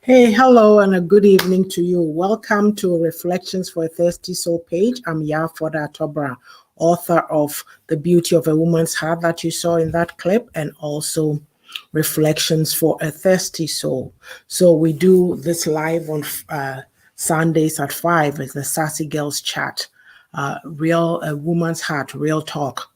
Hey, hello, and a good evening to you. Welcome to Reflections for a Thirsty Soul page. I'm Yafoda Tobra, author of The Beauty of a Woman's Heart that you saw in that clip, and also Reflections for a Thirsty Soul. So we do this live on Sundays at 5. It's the Sassy Girls Chat, real a woman's heart, real talk.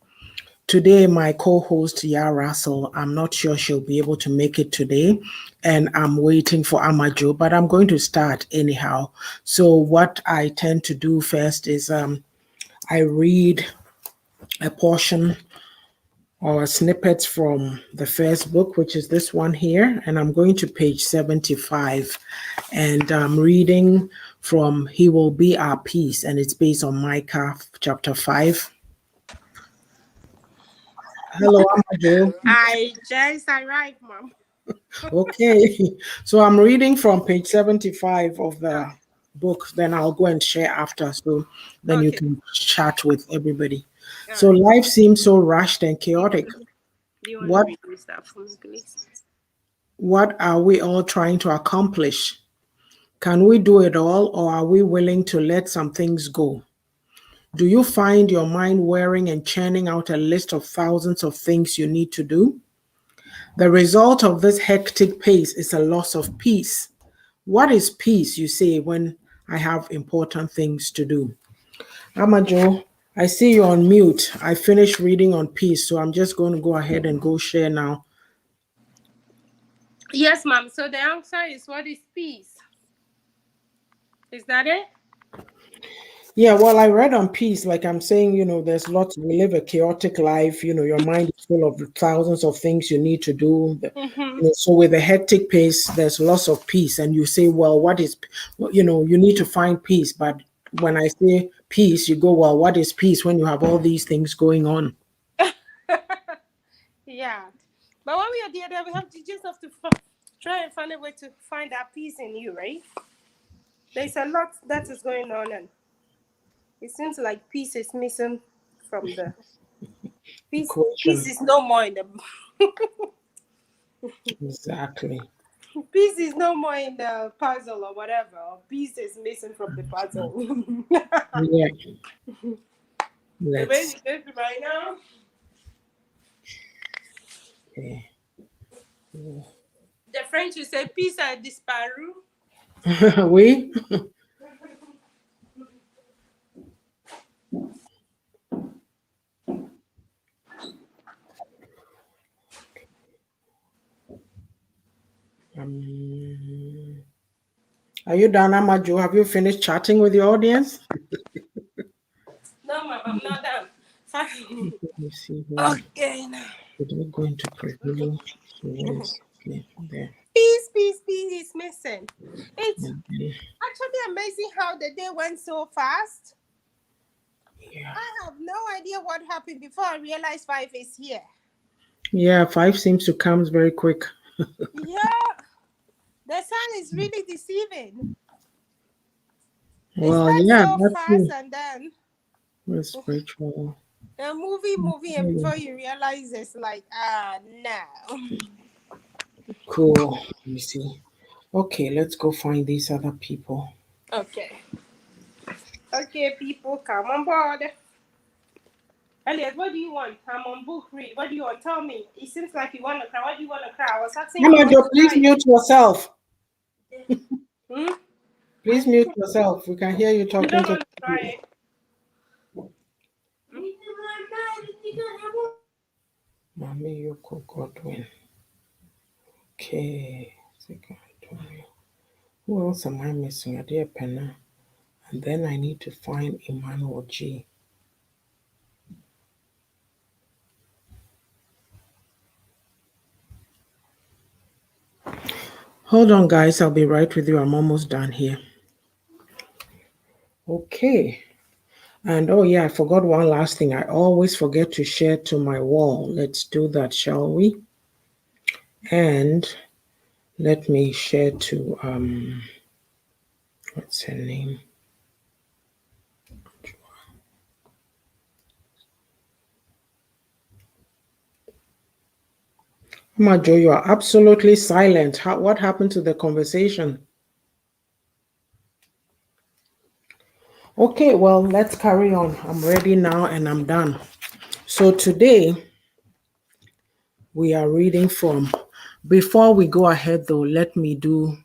Today, my co-host, Russell, I'm not sure she'll be able to make it today, and I'm waiting for Ama Joe, but I'm going to start anyhow. So what I tend to do first is I read a portion or snippets from the first book, which is this one here, and I'm going to page 75, and I'm reading from He Will Be Our Peace, and it's based on Micah chapter 5. Hello, Ama Joe. I just arrived, Mom. Okay, so I'm reading from page 75 of the book, then I'll go and share after, so then you can chat with everybody. So life seems so rushed and chaotic. Do you want to read that for me, please? What are we all trying to accomplish? Can we do it all, or are we willing to let some things go? Do you find your mind wearing and churning out a list of thousands of things you need to do? The result of this hectic pace is a loss of peace. What is peace, you say, when I have important things to do? Ama Joe, I see you on mute. I finished reading on peace, so I'm just going to go ahead and go share now. Yes, Mom. So the answer is, what is peace? Is that it? Yeah, well, I read on peace, like I'm saying, there's lots, we live a chaotic life, your mind is full of thousands of things you need to do. So with a hectic pace, there's lots of peace. And you say, well, what is, you need to find peace. But when I say peace, you go, well, what is peace when you have all these things going on? Yeah. But when we are there, we just have to try and find a way to find that peace in you, right? There's a lot that is going on, and it seems like peace is missing from the peace. Peace is no more in the Exactly. Peace is no more in the puzzle or whatever. Peace is missing from the puzzle. Yeah. The way we live right now. Okay. The French will say peace a disparu. Oui. Are you done, Ama Joe? Have you finished chatting with your audience? No, Mom, I'm not done. Let me see here. Okay, now. We're going to preview. Okay, there. Peace is missing. It's actually amazing how the day went so fast. Yeah. I have no idea what happened before I realized 5 is here. Yeah, 5 seems to come very quick. Yeah. The sun is really deceiving. Well, it yeah, so that's fast and then it's spiritual. a movie, and before you realize it's like, no. Cool. Let me see. Okay, let's go find these other people. Okay, people, come on board. Elliot, what do you want? I'm on book read. What do you want? Tell me. It seems like you want to cry. What do you want to cry? I was asking you. Please mute yourself. Hmm? Please mute yourself. We can hear you talking. You don't want to cry. Mommy Yoko Godwin. Okay. Who else am I missing? Adia Penna. And then I need to find Emmanuel G. Hold on, guys. I'll be right with you. I'm almost done here. Okay. And oh yeah, I forgot one last thing. I always forget to share to my wall. Let's do that, shall we? And let me share to what's her name? Ama Joe, you are absolutely silent. What happened to the conversation? Okay, well, let's carry on. I'm ready now and I'm done. So today we are reading from, before we go ahead though, let me do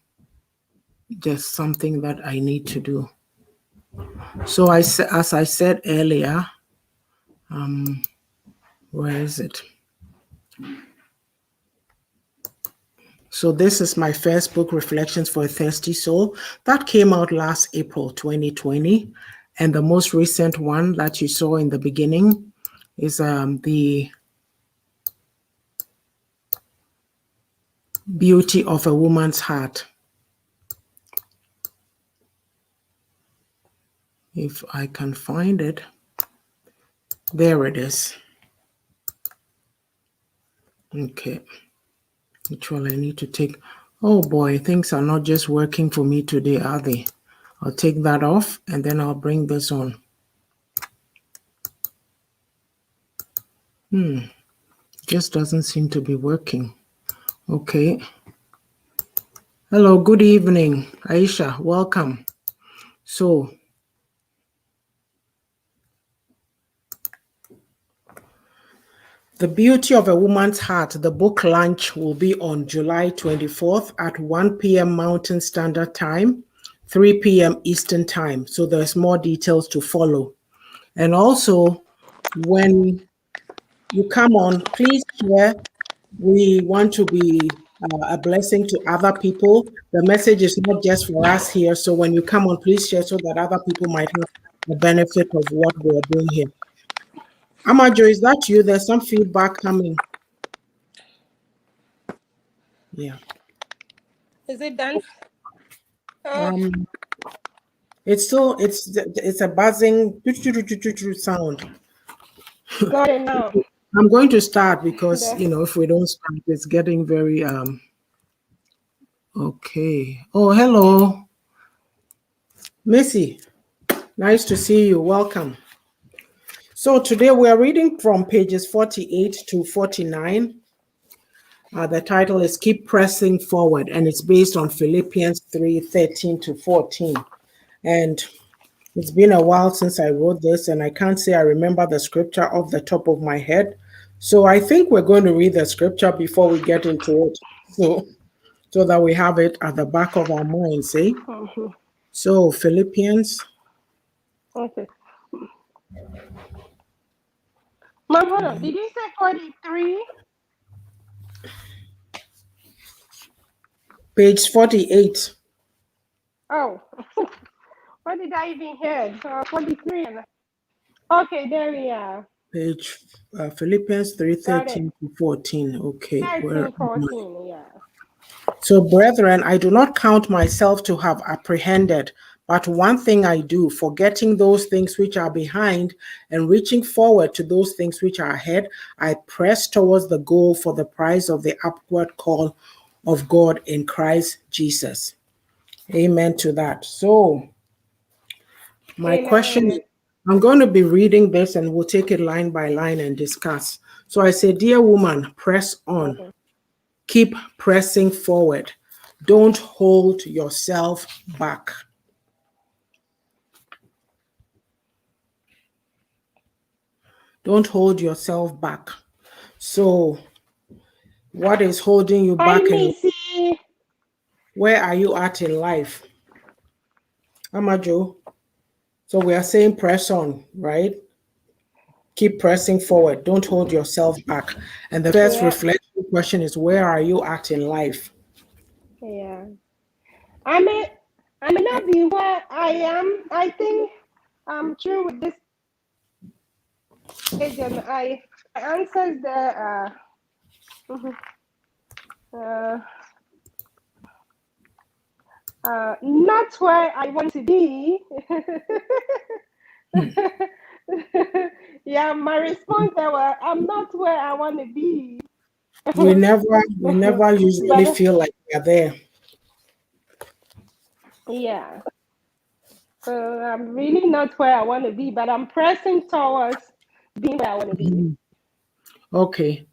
just something that I need to do. So as I said earlier, where is it? So this is my first book, Reflections for a Thirsty Soul. That came out last April 2020. And the most recent one that you saw in the beginning is The Beauty of a Woman's Heart. If I can find it. There it is. Okay. Which one I need to take? Oh boy, things are not just working for me today, are they? I'll take that off and then I'll bring this on. Just doesn't seem to be working. Okay. Hello, good evening, Aisha. Welcome. So, The Beauty of a Woman's Heart, the book launch will be on July 24th at 1 p.m. Mountain Standard Time, 3 p.m. Eastern Time. So there's more details to follow. And also, when you come on, please share. We want to be a blessing to other people. The message is not just for us here. So when you come on, please share so that other people might have the benefit of what we're doing here. Ama Joe, is that you? There's some feedback coming. Yeah. Is it done? It's a buzzing sound. Got it now. I'm going to start because if we don't start, it's getting very okay. Oh, hello, Missy. Nice to see you. Welcome. So today we are reading from pages 48 to 49. The title is Keep Pressing Forward, and it's based on Philippians 3:13 to 14. And it's been a while since I wrote this, and I can't say I remember the scripture off the top of my head. So I think we're going to read the scripture before we get into it, so that we have it at the back of our minds, eh? So Philippians. Okay. Mom, hold on. Did you say 43? Page 48. Oh, what did I even hear? 43. Okay, there we are. Page Philippians 3:13 to 14. Okay, 13, 14, yeah. So, brethren, I do not count myself to have apprehended, but one thing I do, forgetting those things which are behind and reaching forward to those things which are ahead, I press towards the goal for the prize of the upward call of God in Christ Jesus. Amen to that. So, my question is, I'm going to be reading this and we'll take it line by line and discuss. So I say, dear woman, press on. Okay. Keep pressing forward. Don't hold yourself back. Don't hold yourself back. So, what is holding you back? Where are you at in life? Ama Joe. So we are saying press on, right? Keep pressing forward. Don't hold yourself back. And the first reflection question is, where are you at in life? Yeah. I may not be where I am. I think I'm through with this page, and I answered the not where I want to be. Yeah, my response there was, I'm not where I want to be. We never usually feel like we're there. Yeah. So I'm really not where I want to be, but I'm pressing towards being where I want to be. Okay.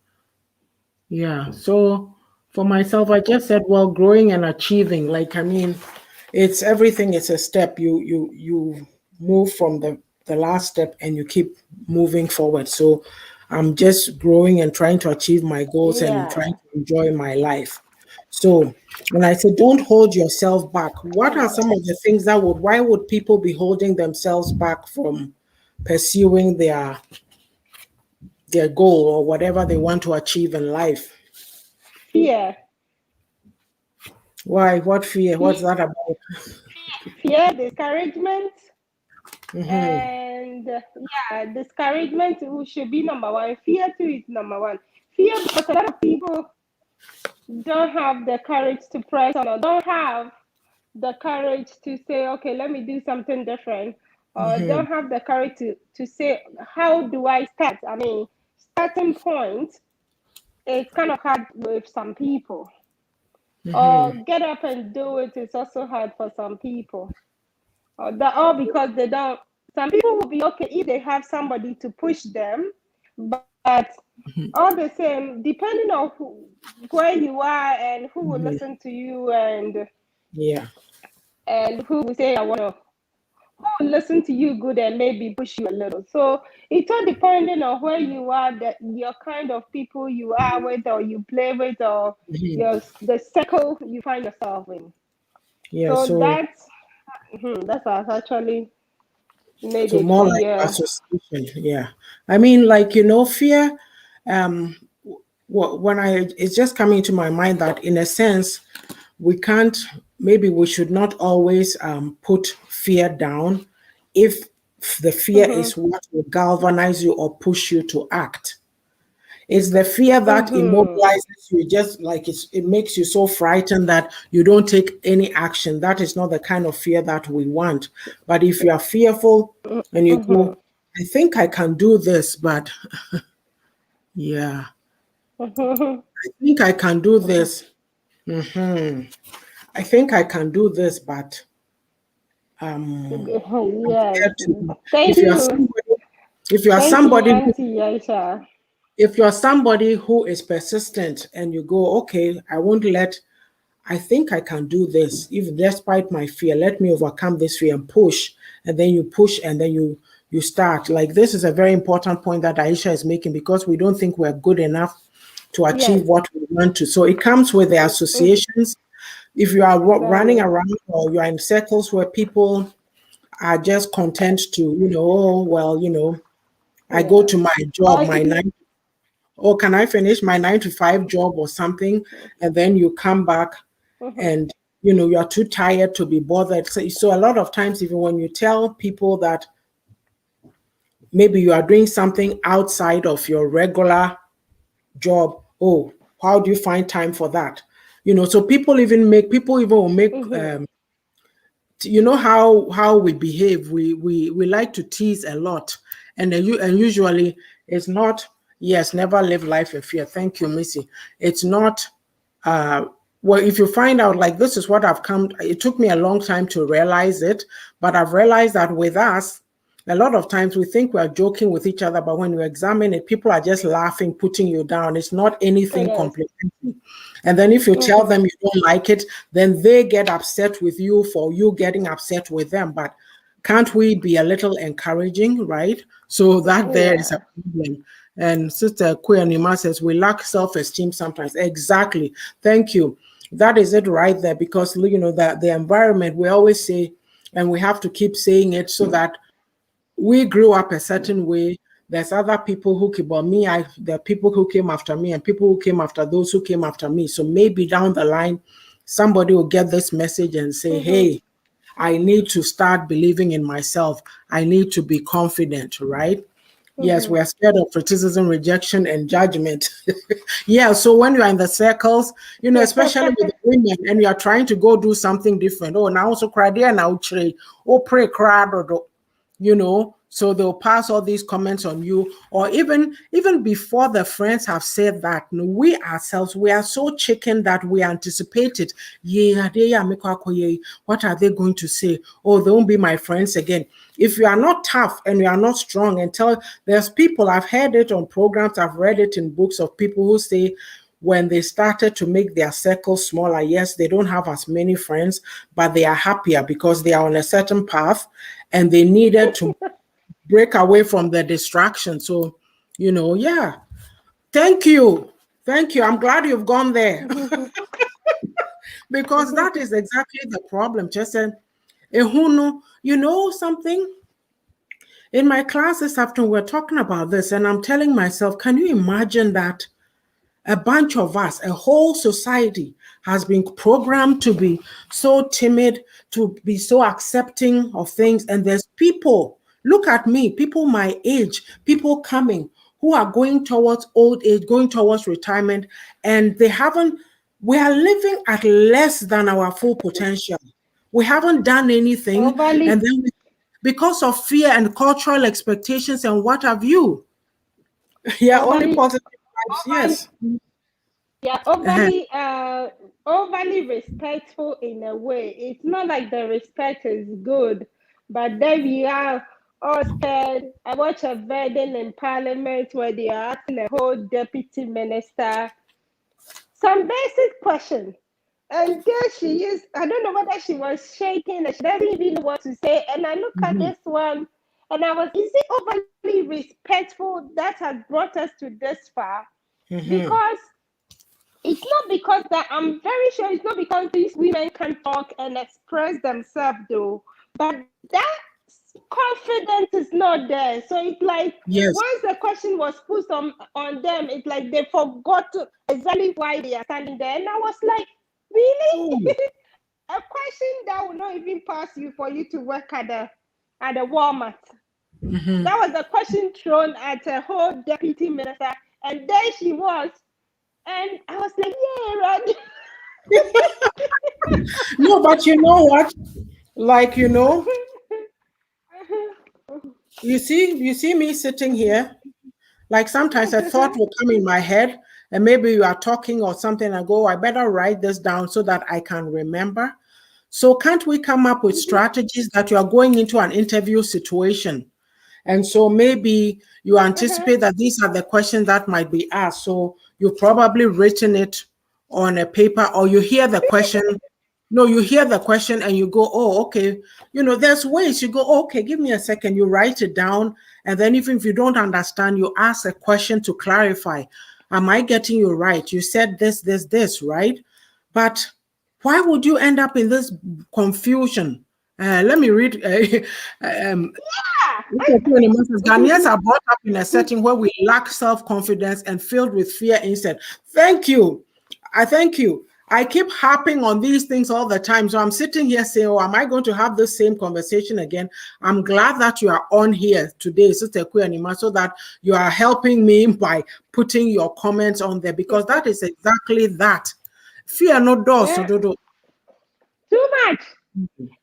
Yeah. So for myself, I just said, well, growing and achieving. Like, I mean, it's everything. It's a step. You move from the last step and you keep moving forward. So I'm just growing and trying to achieve my goals and Yeah. trying to enjoy my life. So when I say don't hold yourself back, what are some of the things that would why would people be holding themselves back from pursuing their goal or whatever they want to achieve in life? Fear. Why? What fear? What's Fear, that about? fear, discouragement, Mm-hmm. and yeah, discouragement should be number one. Fear too is number one. Fear because a lot of people don't have the courage to press on or don't have the courage to say, okay, let me do something different, or Mm-hmm. don't have the courage to say, how do I start? I mean, starting point is kind of hard with some people. Or Mm-hmm. get up and do it is also hard for some people. Or that all because they don't. Some people will be okay if they have somebody to push them, but all the same, depending on where you are and who will Mm-hmm. listen to you Yeah. and who will say I want to who will listen to you good and maybe push you a little. So it's all depending on where you are, that your kind of people you are with or you play with or Mm-hmm. your the circle you find yourself in. Yeah. So So that's has actually made so it more like fear. association. Yeah. I mean, like fear. Um. When I it's just coming to my mind that in a sense we can't. Maybe we should not always put fear down if the fear Mm-hmm, is what will galvanize you or push you to act. It's the fear that mm-hmm, immobilizes you, just like it makes you so frightened that you don't take any action. That is not the kind of fear that we want. But if you are fearful and you mm-hmm, go, I think I can do this, but yeah, mm-hmm. I think I can do this. Mhm. I think I can do this, but I'm Yes. scared to. Thank If you are you. somebody, if you are Thank you, somebody Auntie Aisha. if you're somebody who is persistent and you go, okay, I think I can do this, even despite my fear. Let me overcome this fear and push. And then you push and then you start. Like this is a very important point that Aisha is making because we don't think we're good enough to achieve Yes. what we want to. So it comes with the Mm, associations. If you are running exactly. around or you are in circles where people are just content to, oh, well, I go Yeah. to my Or job, my if you 9 or can I finish my 9 to 5 job or something? And then you come back mhm, and you are too tired to be bothered. So a lot of times, even when you tell people that maybe you are doing something outside of your regular job, oh, how do you find time for that? So people even will make mhm, how we behave. We like to tease a lot, and usually it's not. Yes, never live life in fear. Thank you, Missy. It's not. Uh, well, if you find out like this is what I've come. It took me a long time to realize it, but I've realized that with us, a lot of times we think we're joking with each other, but when you examine it, people are just laughing, putting you down. It's not anything it is. complicated. And then if you tell Mhm, them you don't like it, then they get upset with you for you getting upset with them. But can't we be a little encouraging, right? So that there is a yeah. problem. And Sister Kuyanima says we lack self-esteem sometimes. Exactly. Thank you. That is it right there because that the environment we always say, and we have to keep saying it so that we grew up a certain way. There's other people who came, but me, there are people who came after me and people who came after those who came after me. So maybe down the line, somebody will get this message and say, Mhm, hey, I need to start believing in myself. I need to be confident, right? Yes, mhm. we're scared of criticism, rejection, and judgment. Yeah, so when you're in the circles, especially with the women, and you are trying to go do something different. Oh, now also cry there now, oh, pray, cry, so they'll pass all these comments on you, or even before the friends have said that, we ourselves, we are so chicken that we anticipate it. Yeah, what are they going to say? Oh, they won't be my friends again. If you are not tough and you are not strong, and there's people, I've heard it on programs, I've read it in books of people who say, when they started to make their circle smaller. Yes, they don't have as many friends, but they are happier because they are on a certain path and they needed to break away from the distraction. So, yeah. Thank you. Thank you. I'm glad you've gone there because that is exactly the problem. Just something? In my classes after we're talking about this, and I'm telling myself, can you imagine that a bunch of us, a whole society has been programmed to be so timid, to be so accepting of things. And there's people, look at me, people my age, people coming who are going towards old age, going towards retirement, and we are living at less than our full potential. We haven't done anything. Overly, And then because of fear and cultural expectations and what have you. Yeah, only overly, positive vibes, overly, yes. yeah, Uh-huh. overly respectful in a way. It's not like the respect is good, but there we are all scared. I watched a wedding in Parliament where they are asking a whole deputy minister some basic question. And there she is. I don't know whether she was shaking and she doesn't even know what to say. And I look at Mhm. this one and is it overly respectful that has brought us to this far? Mhm. Because it's not because that I'm very sure it's not because these women can talk and express themselves though, but that confidence is not there. So it's like Yes. once the question was put on them, it's like they forgot exactly why they are standing there. And I was like, really? Oh. A question that will not even pass you for you to work at the Walmart. Mhm. That was the question thrown at a whole deputy minister, and there she was. And I was like, yeah, Rod. No, but you know what? Like, you see me sitting here. Like sometimes a thought will come in my head, and maybe you are talking or something. I go, I better write this down so that I can remember. So can't we come up with strategies that you are going into an interview situation? And so maybe you anticipate that these are the questions that might be asked. So you've probably written it on a paper, or you hear the question. No, you hear the question and you go, oh, okay. There's ways you go, oh, okay, give me a second. You write it down. And then even if you don't understand, you ask a question to clarify. Am I getting you right? You said this, right? But why would you end up in this confusion? Let me read. Ghanaians are brought up in a setting where we lack self-confidence and filled with fear instead. Thank you. I thank you. I keep harping on these things all the time. So I'm sitting here saying, oh, am I going to have the same conversation again? I'm glad that you are on here today, Sister Kuyanima, so that you are helping me by putting your comments on there, because that is exactly that. Fear no does. Yeah, too much.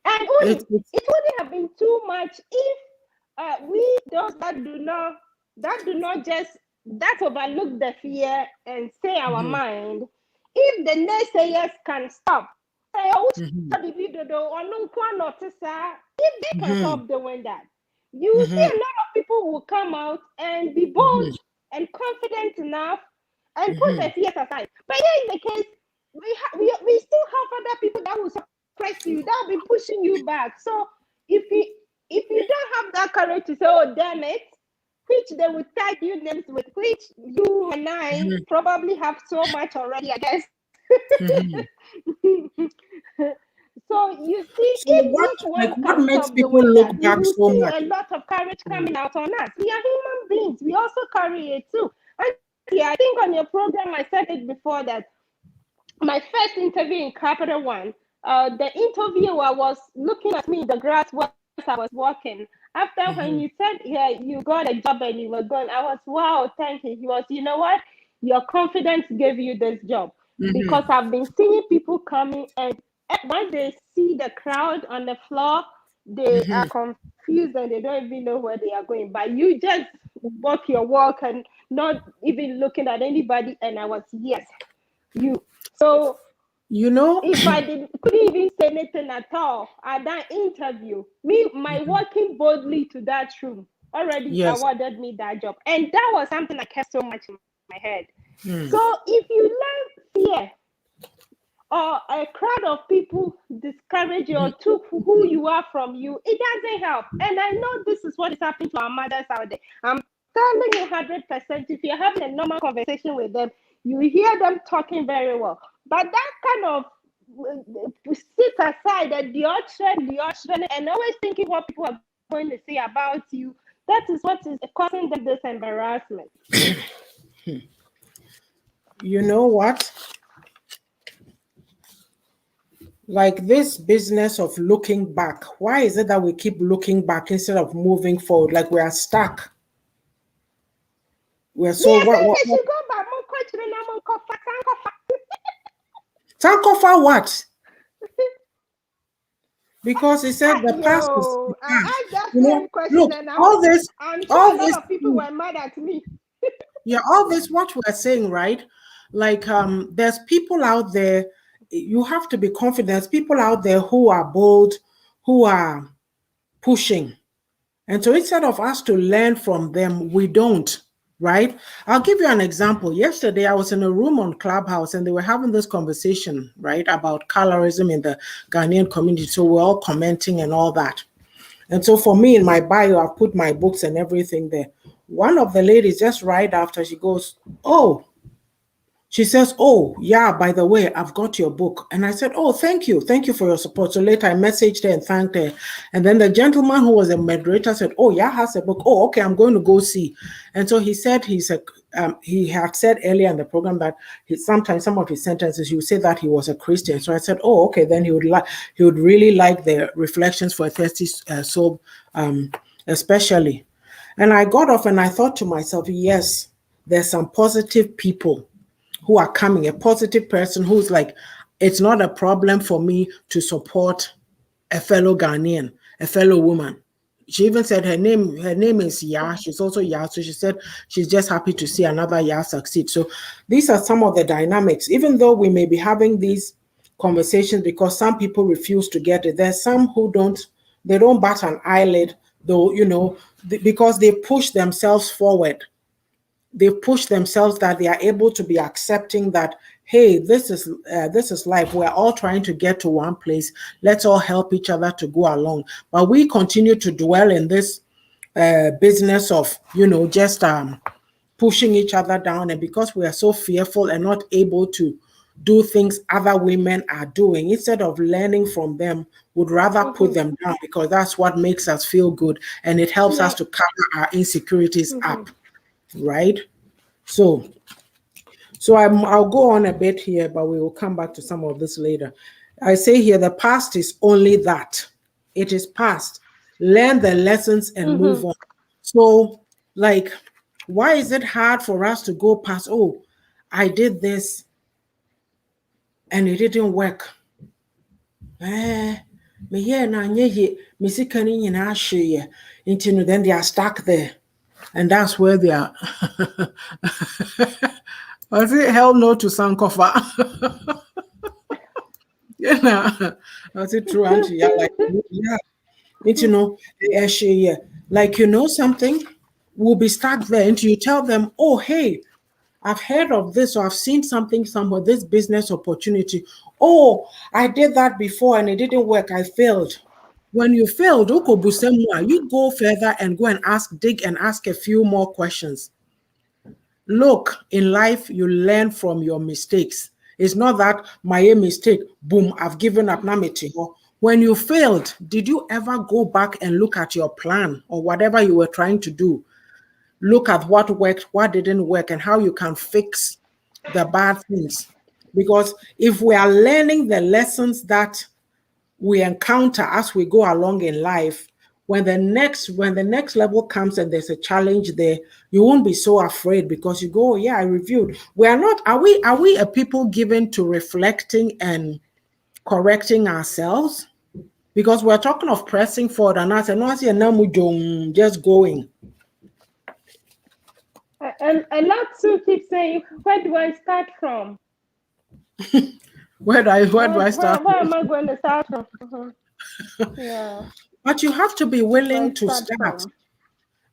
And It's, it wouldn't have been too much if we those that do not just that overlook the fear and say our mhm, mind. If the naysayers can stop, say, oh, mhm, if they can mhm, stop doing that, you see mhm, a lot of people will come out and be bold mhm, and confident enough and put mhm, their fears aside. But here in the case, we still have other people that will suppress you, that will be pushing you back. So if you don't have that courage to say, oh damn it, which they would tag you names with, which you and I mhm, probably have so much already, I guess. mhm. So you see, So if what, these like, ones what can makes stop people doing look that, we back will so see much? a lot of courage Mm. coming out on us. We are human beings. We also carry it too. And yeah, I think on your program I said it before that my first interview in Capital One, the interviewer was looking at me in the grass while I was walking. After when Mhm, you said, yeah, you got a job and you were gone, I was, wow, thank you. He was, you know what? Your confidence gave you this job. Because mhm, I've been seeing people coming and once they see the crowd on the floor, they are mhm. confused and they don't even know where they are going. But you just walk your walk and not even looking at anybody. And I was, yes, you. So You know, if I couldn't even say anything at all at that interview, my walking boldly to that room already yes. awarded me that job, and that was something I kept so much in my head. So if you let fear or a crowd of people discourage you or took who you are from you, it doesn't help. And I know this is what is happening to our mothers out there. I'm telling you 100%, if you're having a normal conversation with them, you hear them talking very well. But that kind of sit aside at the option, and always thinking what people are going to say about you, that is what is causing them this embarrassment. You know what? Like this business of looking back, why is it that we keep looking back instead of moving forward? Like we are stuck. We're so Yes, what you go back, Sankofa what? Because he said the past is the I past. asked that You know, same question, look, and all this, I'm sure all a this, lot of people were mad at me. yeah, all this what we're saying, right? Like there's people out there, you have to be confident. There's people out there who are bold, who are pushing. And so instead of us to learn from them, we don't, right? I'll give you an example. Yesterday, I was in a room on Clubhouse and they were having this conversation, right, about colorism in the Ghanaian community. So we're all commenting and all that. And so for me, in my bio, I've put my books and everything there. One of the ladies, just right after, she goes, oh, she says, oh, yeah, by the way, I've got your book. And I said, oh, thank you. Thank you for your support. So later I messaged her and thanked her. And then the gentleman who was a moderator said, oh, YAA has a book. Oh, okay, I'm going to go see. And so he said he had said earlier in the program that sometimes some of his sentences, he would say that he was a Christian. So I said, oh, okay, then he would really like the Reflections for a Thirsty Soul, especially. And I got off and I thought to myself, yes, there's some positive people who are coming, a positive person who's like, it's not a problem for me to support a fellow Ghanaian, a fellow woman. She even said her name is YAA. She's also YAA. So she said she's just happy to see another YAA succeed. So these are some of the dynamics. Even though we may be having these conversations because some people refuse to get it, there's some who they don't bat an eyelid, though, because they push themselves forward. They push themselves that they are able to be accepting that, hey, this is life. We're all trying to get to one place. Let's all help each other to go along. But we continue to dwell in this business of, just pushing each other down. And because we are so fearful and not able to do things other women are doing, instead of learning from them, would rather put them down because that's what makes us feel good. And it helps us to cover our insecurities up. Right? So I'll go on a bit here, but we will come back to some of this later. I say here, the past is only that. It is past. Learn the lessons and move on. So, like, why is it hard for us to go past, oh, I did this and it didn't work? Then they are stuck there. And that's where they are. I say hell no to Sankofa. I say true, Auntie. Yeah, like like something, we'll be stuck there until you tell them, oh, hey, I've heard of this or I've seen something somewhere, this business opportunity. Oh, I did that before and it didn't work. I failed. When you failed, you go further and go and dig and ask a few more questions. Look, in life, you learn from your mistakes. It's not that my mistake, boom, I've given up. When you failed, did you ever go back and look at your plan or whatever you were trying to do? Look at what worked, what didn't work, and how you can fix the bad things. Because if we are learning the lessons that we encounter as we go along in life, when the next level comes and there's a challenge there, you won't be so afraid because you go, oh, yeah, I reviewed. Are we a people given to reflecting and correcting ourselves? Because we're talking of pressing forward and I said, no, I see just going. And a lot to keep saying, where do I start from? Where do I start? Where am I going to start from? Yeah. But you have to be willing to start.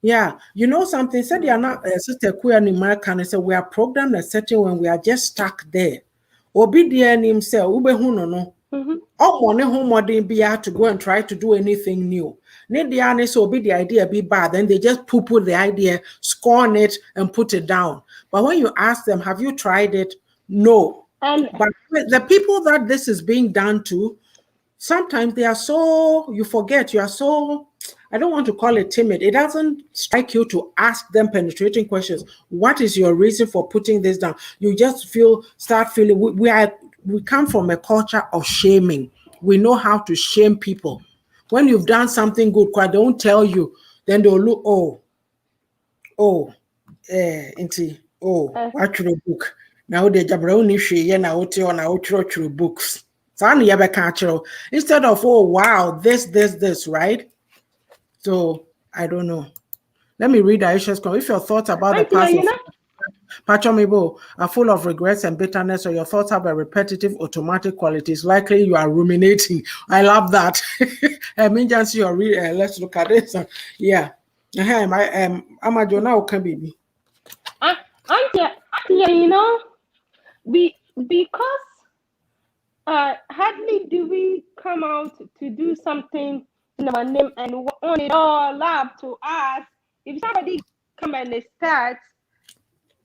Yeah, you know something. Said they are not Sister Queer in America and say we are programmed a certain when we are just stuck there. Obi dear himself, ube no no. Money home modern be to go and try to do anything new. Need the honest will be the idea be bad, then they just poo the idea, scorn it, and put it down. But when you ask them, have you tried it? No. But the people that this is being done to, sometimes they are so, you forget, you are so, I don't want to call it timid. It doesn't strike you to ask them penetrating questions. What is your reason for putting this down? You just start feeling, we come from a culture of shaming. We know how to shame people. When you've done something good, quite don't tell you, then they'll look, actually book. Now the Jabroni she na oti on our books. Instead of, oh wow, this, right? So I don't know. Let me read Aisha's comment. If your thoughts about the past are full of regrets and bitterness, or your thoughts have a repetitive, automatic quality, it's likely you are ruminating. I love that. I mean, just let's look at this. Yeah. Ama Joe now can be. You know, because hardly do we come out to do something in our name and want it all up to us. If somebody come and starts,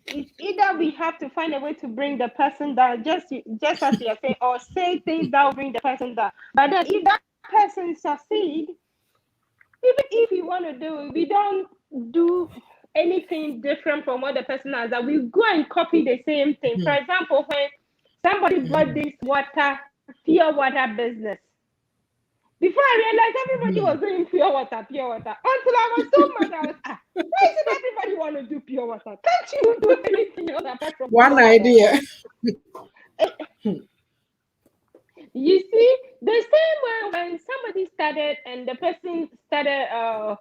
it's either we have to find a way to bring the person down, just as you are saying, or say things that will bring the person down. But then if that person succeed, even if we want to do it, we don't do anything different from what the person has. That we go and copy the same thing. For example, when somebody bought this pure water business, before I realized everybody was doing pure water, until I was so mad. I was, why is it everybody want to do pure water? Can't you do anything else apart from one idea? You see, the same way when somebody started and the person started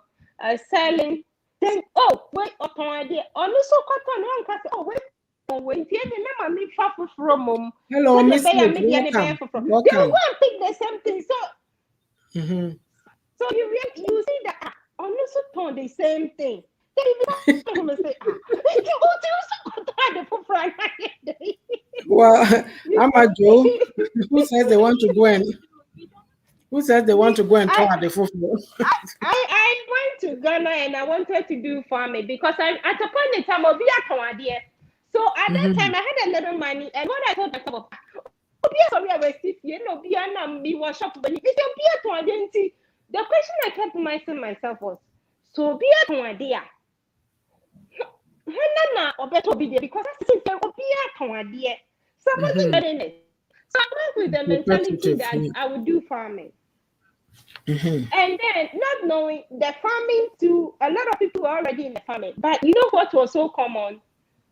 selling, then wait upon idea. Also, wait, remember me from mom. Hello, Miss Nick, welcome. They will go and pick the same thing. So you see that also turn the same thing. Well, Ama Joe, who says they want to go and try the food? I went to Ghana and I wanted to do farming because at a point in time, so at that time I had a little money, and what I told myself, the question I kept asking myself was, so be a idea. Because so I wasn't getting it. So I went with the mentality that I would do farming. And then not knowing the farming too, a lot of people are already in the farming. But you know what was so common?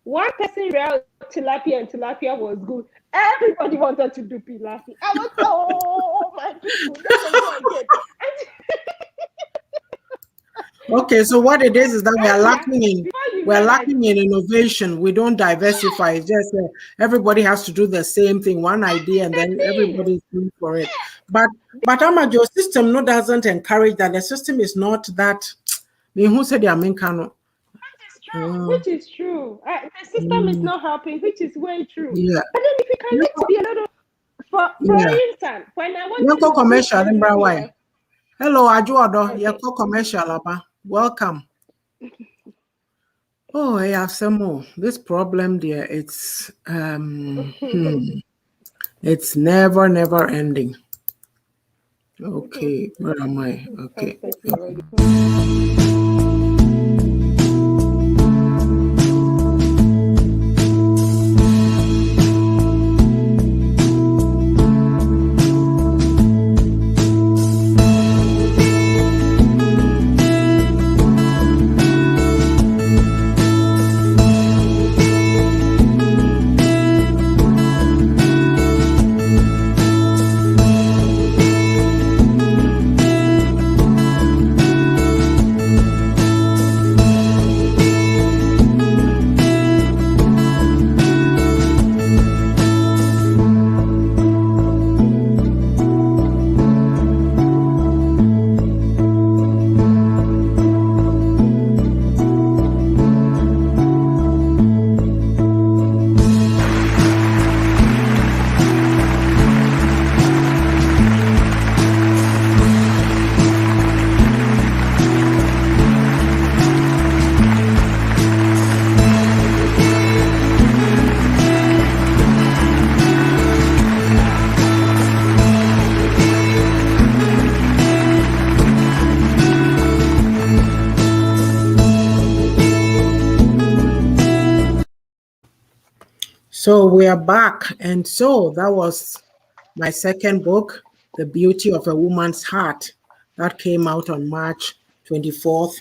One person realized tilapia and tilapia was good. Everybody wanted to do tilapia. I was my people, that's what I did. Okay, so what it is that we're lacking in innovation. We don't diversify. It's just everybody has to do the same thing, one idea, and then everybody's doing for it. But Ama Joe system doesn't encourage that. The system is not that. Who said the main canon? Which is true. The system is not helping, which is way true. Yeah. But then if you can let be a little, for instance, when I want to commercial in Broadway. Hello, Ajuado. You're commercial, welcome. Oh, I have some more. This problem there, it's it's never ending. Okay, where am I? Okay. So we are back. And so that was my second book, The Beauty of a Woman's Heart, that came out on March 24th,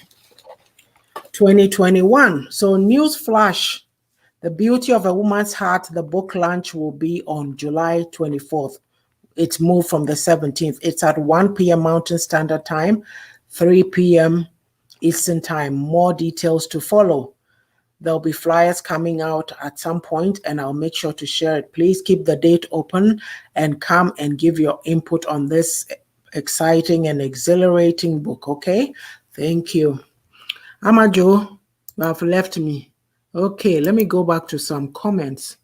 2021. So news flash, The Beauty of a Woman's Heart, the book launch will be on July 24th. It's moved from the 17th. It's at 1 p.m. Mountain Standard Time, 3 p.m. Eastern Time. More details to follow. There'll be flyers coming out at some point, and I'll make sure to share it. Please keep the date open and come and give your input on this exciting and exhilarating book, okay? Thank you. Ama Joe, you have left me. Okay, let me go back to some comments.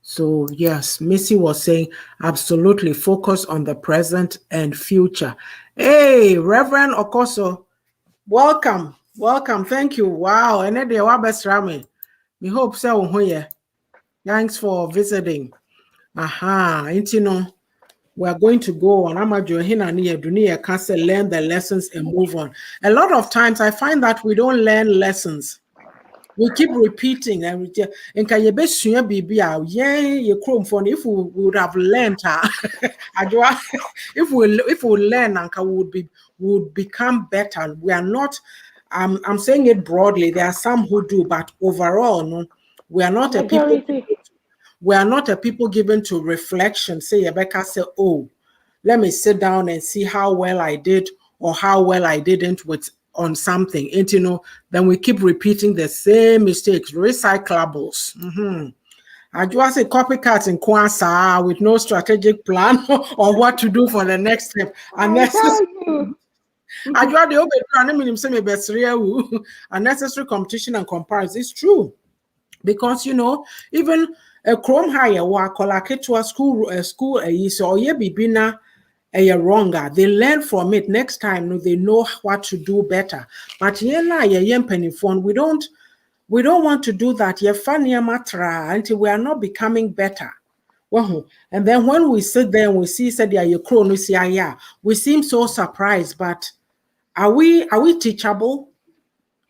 So yes, Missy was saying, absolutely focus on the present and future. Hey, Reverend Okoso, welcome. Thank you. Wow. And then the best rami. We hope so. Thanks for visiting. Aha. We are going to go on Amajo Hinani Dunia Castle, learn the lessons and move on. A lot of times I find that we don't learn lessons. We keep repeating and if we would have learned if we learn we would become better. We are not I'm saying it broadly. There are some who do, but overall, no, we are not a people given to reflection. Say Rebecca say, oh, let me sit down and see how well I did or how well I didn't on something. And then we keep repeating the same mistakes, recyclables. I just say copycats in Kwanzaa with no strategic plan or what to do for the next step. Unnecessary competition and comparison. It's true. Because even a chrome higher work or like to a school so yeah bibina wronger. They learn from it. Next time they know what to do better. But we don't want to do that. Until we are not becoming better. And then when we sit there and we see we seem so surprised. But are we teachable?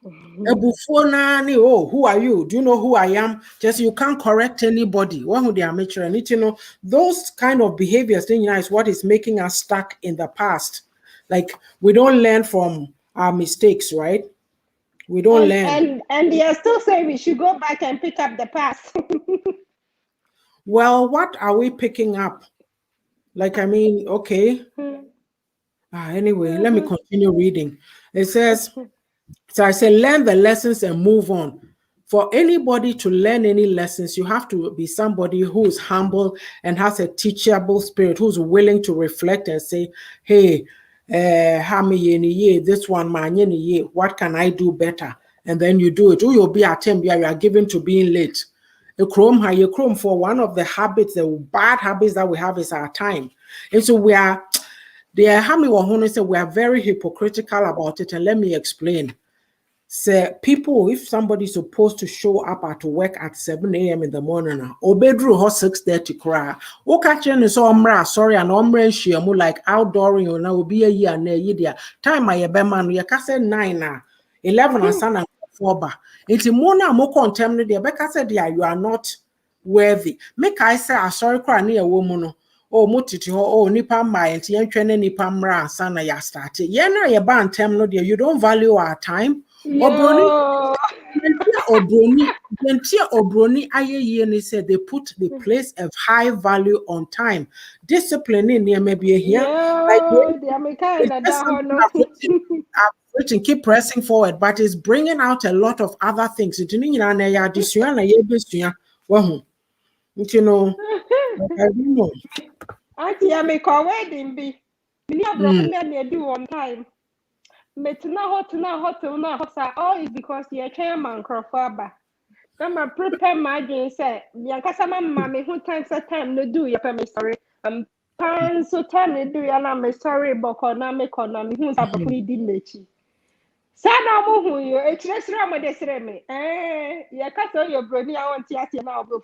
Who are you? Do you know who I am? Just you can't correct anybody. One who they are mature. I need to know those kind of behaviors. Is what is making us stuck in the past. Like we don't learn from our mistakes, right? We don't learn. And they are still saying we should go back and pick up the past. Well, what are we picking up? Like, I mean, okay. Anyway, let me continue reading. It says, so I say, learn the lessons and move on. For anybody to learn any lessons, you have to be somebody who is humble and has a teachable spirit, who's willing to reflect and say, hey, this one, what can I do better? And then you do it. Or you'll be at time, you are given to being late. You chrome for one of the habits, the bad habits that we have is our time. And so we are very hypocritical about it. And let me explain. Say people, if somebody's supposed to show up at work at 7 a.m. in the morning, obedru ho 6:30 cry. Okache ni so sorry and shiamu like outdooring na obi a year na yidia. Time my man we kase 9 11 and sana 4 ba. Iti mona mo contem no de beka said you are not worthy. Make I say sorry cry na a woman no. Oh, mutiti ho nipa ma enti yentwe nipa mra sana ya start. Ye na ye ba ntem no de you don't value our time. Obroni aye said they place a high value on time. Discipline in there maybe here. Keep pressing forward, but it's bringing out a lot of other things. I don't know. Auntie, I make a wedding be. Me do on time. All is because you're chairman crofaba. Come and prepare my dream say, Yankasama mammy who times a time no do your sorry. Pan so time no do your sorry, Bokonami Konami, who's a pretty dimechi. Sana who you, it's less rama de sereme. Yakasa your brony, I want to now go.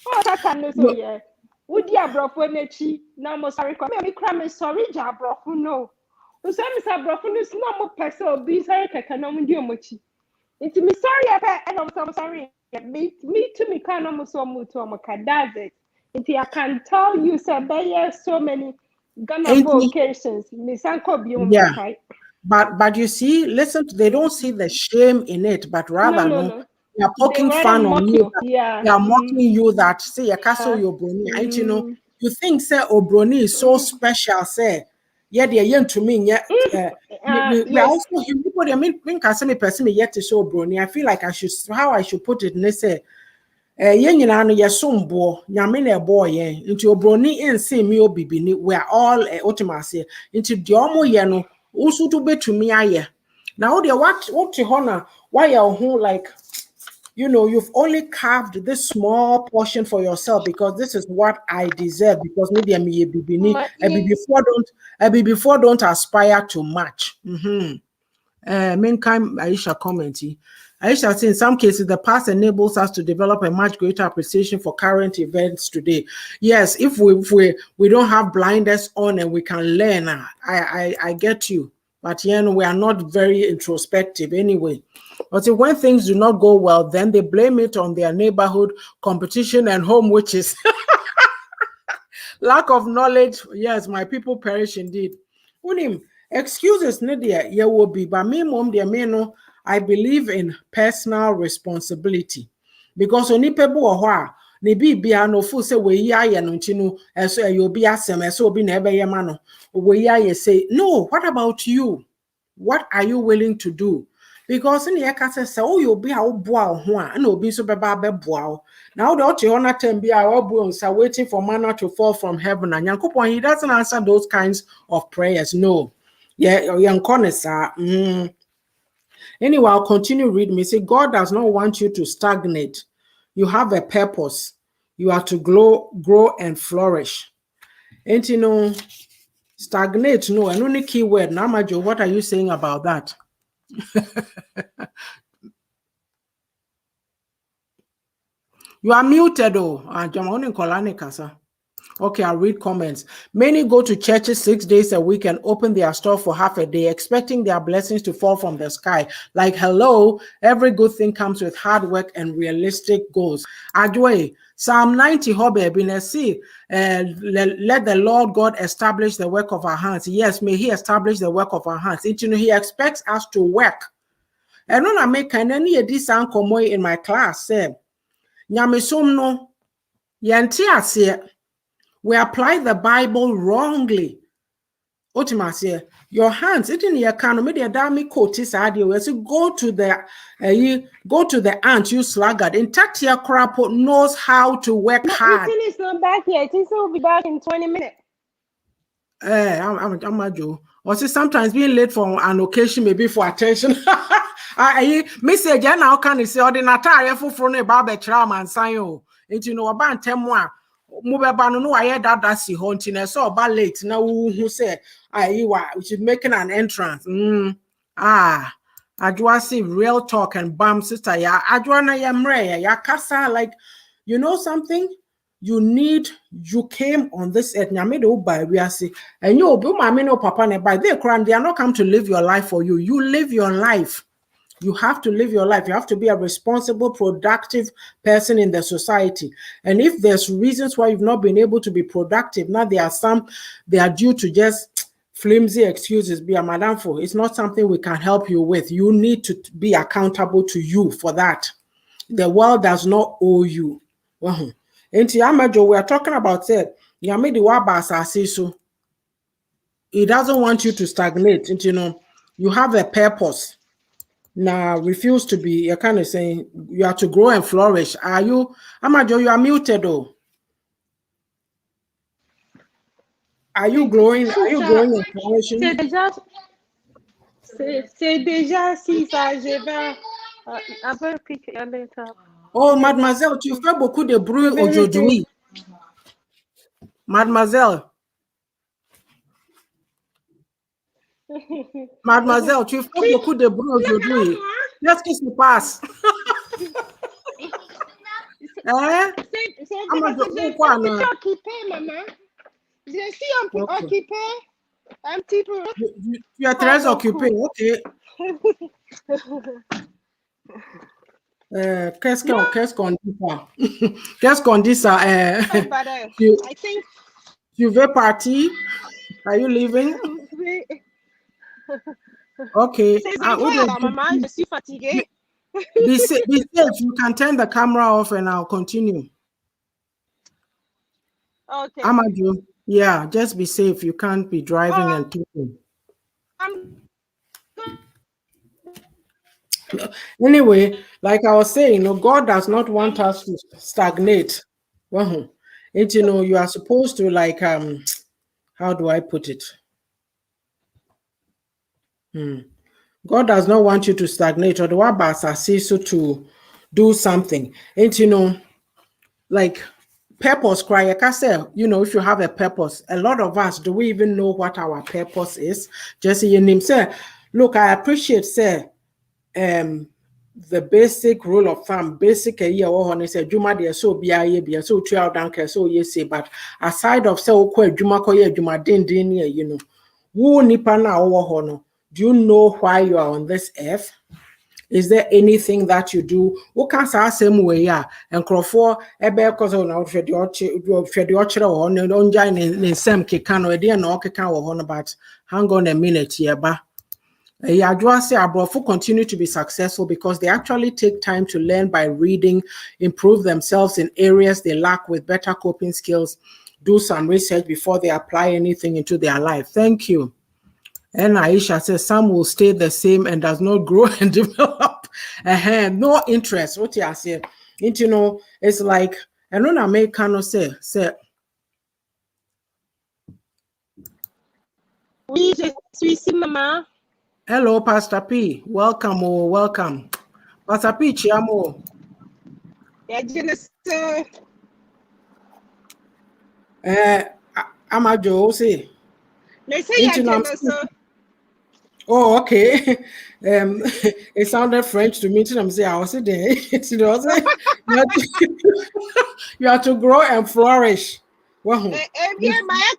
Oh, that can no so yeah. Would you have brought one echi? Now, most sorry, come here, cram sorry, Jabro, who know. Usamisa brofunu no more person be sorry kaka no ndi omochi. Iti mi sorry ebe and I'm sorry Me too, me can almost so much does it. I can tell you, sir, so many Ghana vocations. Miss Uncle Yeah. But you see, listen, they don't see the shame in it, but rather no. They are poking fun on you. They are mocking you that say your castle your brony. And you think say Obroni is so special, say. Yeah, they are to me. Yeah, we are also everybody. I mean, can say me person me yet to show Brony. I feel like I should how I should put it. And they say, yen nyina no yesom bo nyame na ebo yen nti obroni ense mi obibini we are all ultimately nti de omo ye no usu to betumi aye now they what hona why you who like you've only carved this small portion for yourself because this is what I deserve because maybe I'm a bibini a before don't aspire to match Meantime, Aisha commenting. Aisha says in some cases the past enables us to develop a much greater appreciation for current events today. Yes, if we don't have blinders on and we can learn, I get you. But we are not very introspective anyway. But when things do not go well, then they blame it on their neighborhood, competition, and home witches. Lack of knowledge, yes, my people perish indeed. Unim, excuses, Nadia, you will be, but me, mom, dear no, I believe in personal responsibility. Because only people are ne bibia no fu say we ya ye no ntinu eso you be asem eso obi na ebe ye ma no we ya ye say no. What about you? What are you willing to do? Because in your case, say, oh, you'll be a boa and will be so baba boa. Now the Otiona ten be our bones are waiting for manna to fall from heaven. And Yankupon, he doesn't answer those kinds of prayers. No. Yeah, young corners are. Anyway, I'll continue reading. Me say, God does not want you to stagnate. You have a purpose. You are to grow and flourish. Ain't stagnate, no, and only key word. Namajo, what are you saying about that? You are muted, Okay, I'll read comments. Many go to churches 6 days a week and open their store for half a day, expecting their blessings to fall from the sky. Like, hello, every good thing comes with hard work and realistic goals. Adway, Psalm 90, see, let the Lord God establish the work of our hands. Yes, may He establish the work of our hands. He expects us to work. And when I make any of this in my class, say, Nyamesum no, yanti we apply the Bible wrongly. Ultimately, your hands, it in your can media dami coatis idea. We say go to the ant, you sluggard. In Tatia Crapo knows how to work hard. It's not back yet. It will be back in 20 minutes. I'm a Joe. Or see, sometimes being late for an occasion, maybe for attention. I message now can say ordinary for ne barber tram and sign. It about 10 more. Mubeba no I that see hunting. I saw about late now who say we should making an entrance. I see real talk and bam sister. Yeah, I yamre ya kasa like you know something. You came on this earth. We are see, and you no papa ne by they are not come to live your life for you. You live your life. You have to live your life. You have to be a responsible, productive person in the society. And if there's reasons why you've not been able to be productive, now they are due to just flimsy excuses. Be a madam for it's not something we can help you with. You need to be accountable to you for that. The world does not owe you. Enti Amajo, we are talking about it. So it doesn't want you to stagnate. And you have a purpose. Now refuse to be, you're kind of saying you have to grow and flourish. Are you, Amajo, you are muted though. Are you growing? Are you growing and flourishing? C'est déjà si ça, je vais après piquer à l'étape. Oh, mademoiselle, tu fais beaucoup de bruit aujourd'hui. Mademoiselle. Mademoiselle, tu fais beaucoup de bruit aujourd'hui. Qu'est-ce qui se passe? C'est occupé, maman. Je suis un peu occupée. Un petit peu. Tu es très occupée, ok. Qu'est-ce qu'on dit ça? Qu'est-ce qu'on dit ça? But tu, I think tu veux partir? Are you leaving? Okay. c'est incroyable, maman, je suis fatiguée. Be safe. You can turn the camera off and I'll continue. Okay. Ama Joe, yeah, just be safe. You can't be driving and talking. Anyway, like I was saying, God does not want us to stagnate. Well, you are supposed to like how do I put it? God does not want you to stagnate or the Sassy so to do something. And like purpose cry, like I said, if you have a purpose, a lot of us, do we even know what our purpose is? Just your name say, look, I appreciate say the basic rule of thumb, basic a year or on say Juma de so be a so 12 down so yes, but aside of so Juma koye Juma din, who nipa na hono. Do you know why you are on this earth? Is there anything that you do? Who can say same way ya? And crofo ebe cause na fed the ochere on don't join in same kikan or dear no kikan or but hang on a minute here, ba. Abrofu continue to be successful because they actually take time to learn by reading, improve themselves in areas they lack with better coping skills, do some research before they apply anything into their life. Thank you. And Aisha says some will stay the same and does not grow and develop. No interest. What you are saying? It's like I don't know American say. Oui, je suis ici, maman. Hello, Pastor P. Welcome, welcome. Pastor P, chiamo. Ama Joe, say. Oh, okay. It sounded French to me. I'm saying, I was there. You have to grow and flourish. Well, I'm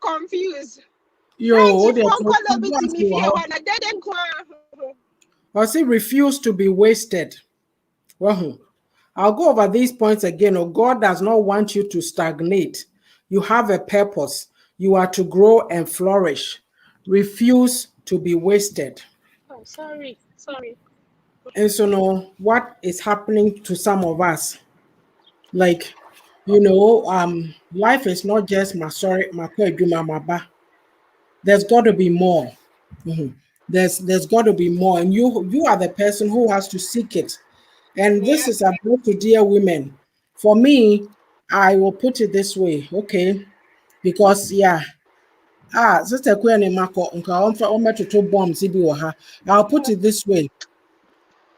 confused. I say refuse to be wasted. Well, I'll go over these points again. God does not want you to stagnate. You have a purpose. You are to grow and flourish. Refuse to be wasted. Oh, sorry. And so what is happening to some of us? Like, life is not just there's got to be more. There's got to be more. And you are the person who has to seek it. And this is about to dear women. For me, I will put it this way, okay? Because Sister Queen Mako, bombs. I'll put it this way.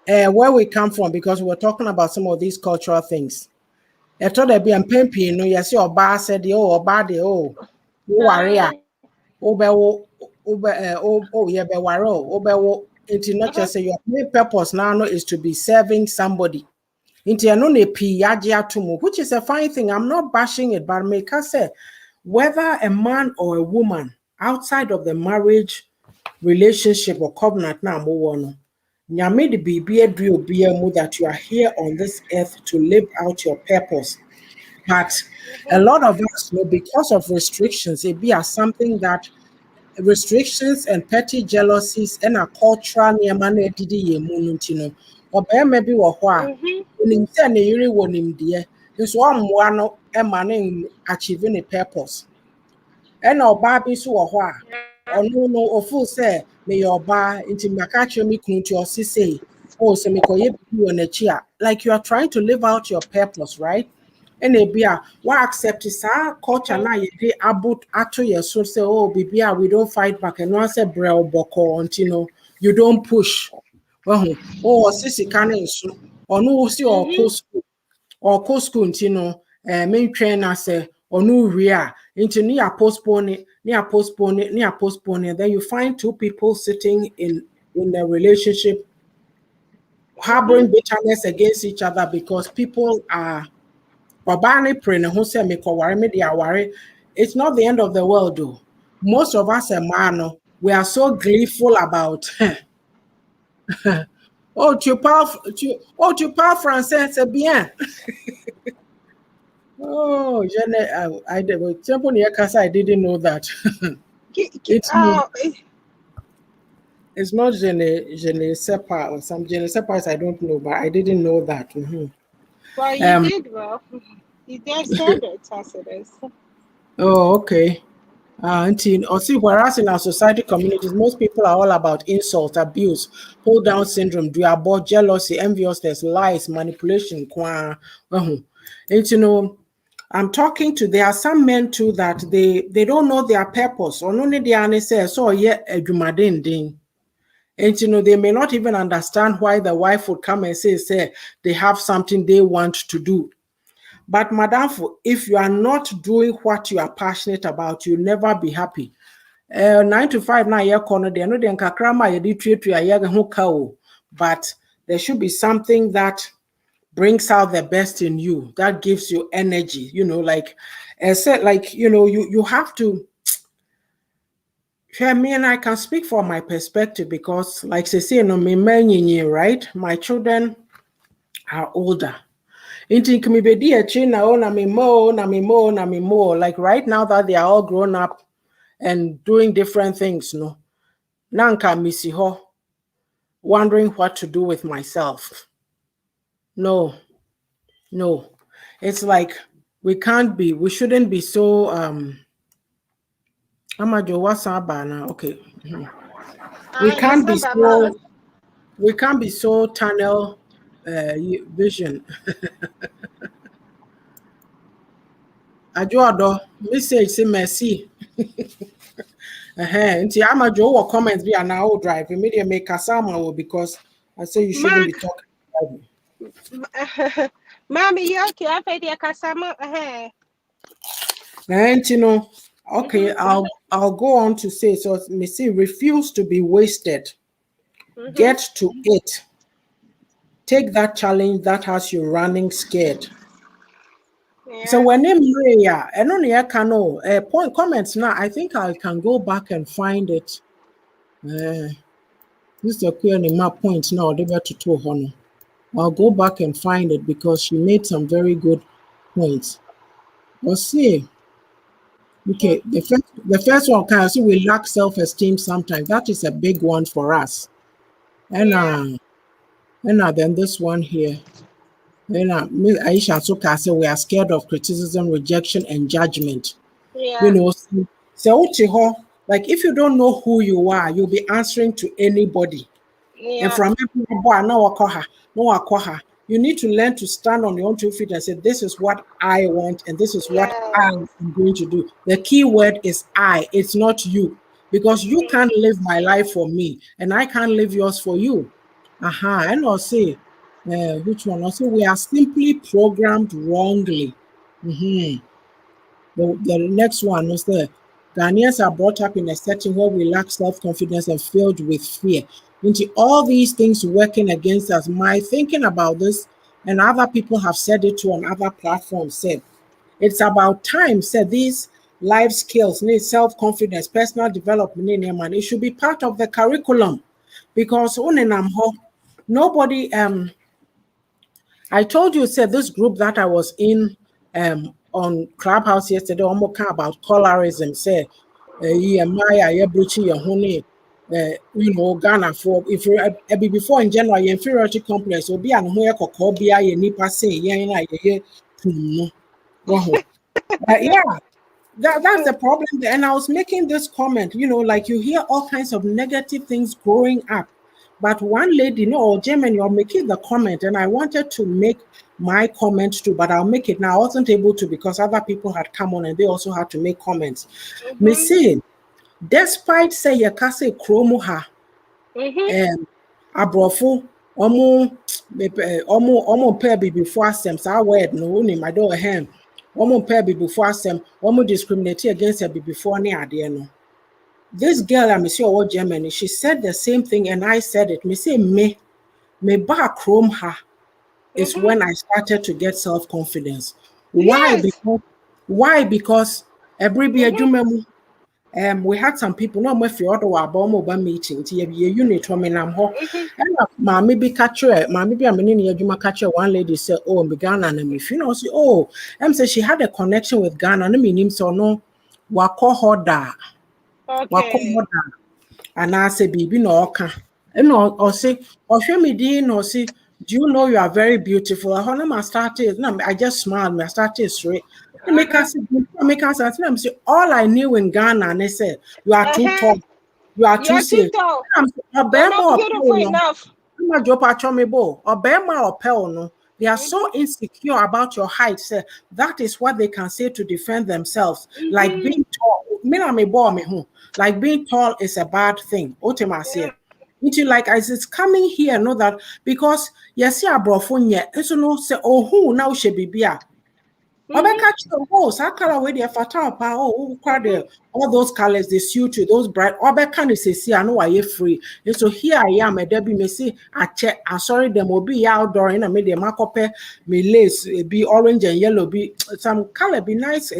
Where we come from, because we're talking about some of these cultural things. I thought there be a pimpy, yes, your bar said, body, warrior, it's not just say your main purpose now is to be serving somebody. Which is a fine thing. I'm not bashing it, but make us say whether a man or a woman outside of the marriage relationship or covenant now that you are here on this earth to live out your purpose. But a lot of us know because of restrictions, it be as something that restrictions and petty jealousies and a cultural or maybe achieving a purpose. And our baby so or no full say may your bar into Makacho me kunti or say oh so me like you are trying to live out your purpose, right? And what accept is our culture now you about ato your so say oh bibia we don't fight back and once a brel boko until you don't push. Oh sissy can or no see or co school main train as or no real into near postpone it, then you find two people sitting in a relationship harboring bitterness against each other because people are it's not the end of the world though. Most of us we are so gleeful about Oh, tu parles français, c'est bien. Oh, I didn't know that. It's not je ne sais pas or some je ne sais pas, I don't know, but I didn't know that. Well, you did well. You did said it as it is. Oh, okay. Whereas in our society communities, most people are all about insult, abuse, hold down syndrome, about jealousy, enviousness, lies, manipulation. And I'm talking to, there are some men too that they don't know their purpose. Or only they say, so yeah, ding. And they may not even understand why the wife would come and say they have something they want to do. But madam, if you are not doing what you are passionate about, you'll never be happy. 9 to 5 na ye kono de no de nkakra ma ye di tuatua ye ho ka o, but there should be something that brings out the best in you, that gives you energy, like I said, like you have to. I mean, I can speak from my perspective because, like they say, right? My children are older. Like right now that they are all grown up and doing different things, Nanka misiho, wondering what to do with myself. No. It's like we shouldn't be so Ama Joe, what's up now? Okay. We can't be so tunnel vision. Ajoado, message say merci. Nti Ama Joe what comments be an hour drive. Immediately make Kasama because I say you shouldn't be talking. Mommy, you okay? I paid your Kasama. And okay, I'll go on to say, so Missy, refuse to be wasted. Get to it. Take that challenge that has you running scared. So when I and only I can point comments now, I think I can go back and find it. This is a queer in my points now, they better to honor. I'll go back and find it because she made some very good points. Let's see. Okay, the first one can see we lack self-esteem sometimes. That is a big one for us. And then this one here. Then Aisha Suka said we are scared of criticism, rejection, and judgment. So like if you don't know who you are, you'll be answering to anybody. And from you need to learn to stand on your own 2 feet and say, this is what I want and this is what I am going to do. The key word is I, it's not you. Because you can't live my life for me and I can't live yours for you. And I'll say, which one? I'll say we are simply programmed wrongly. The next one was the Ghanaians are brought up in a setting where we lack self-confidence and filled with fear. Into all these things working against us. My thinking about this, and other people have said it too on other platforms, said it's about time, said these life skills need self-confidence, personal development, it should be part of the curriculum. Because nobody I told you, said this group that I was in on Clubhouse yesterday, almost about colorism, say, Maya, Ghana for if you before in general, inferiority complex will be an Hoya nipa say, yeah, that's the problem. And I was making this comment, like you hear all kinds of negative things growing up. But one lady, German, you're making the comment, and I wanted to make my comment too, but I'll make it now. I wasn't able to because other people had come on and they also had to make comments. Me say, despite say Yakase Kromuha, Abrofo, Omo Pebby before Sam, so I word no name, I don't hand. Omo Pebby before Sam, Omo discriminate against her before near no. This girl, I'm sure Germany, she said the same thing, and I said it. Me say me back home her is when I started to get self-confidence. Why? Because every be a we had some people no more for other about meeting to be a unit woman I'm ho and mammy be catcher mammy be a mini you catcher one lady said oh me Ghana and if you know say oh say she had a connection with Ghana and mean so no wako hoda Okay. and I say baby no oka and or say or show me din or say do you know you are very beautiful? I started no I just smiled I started straight. Make us say all I knew in Ghana and they said you are too tall, you are too You're too safe. tall. You're Obema not or beautiful enough. no. They are so insecure about your height. Say, that is what they can say to defend themselves. Like being tall. Like being tall is a bad thing. Yeah. It's like as it's coming here, know that because yes, yeah, bro, so no say oh who now she be catch the walls. How color with the fatal power? Oh, all those colors they suit you. Those bright. Can say, I know I am free. And so here I am. A Debbie may say, I check. I sorry them will be outdoor in a media mark up. Me lace be orange and yellow. Be some color be nice.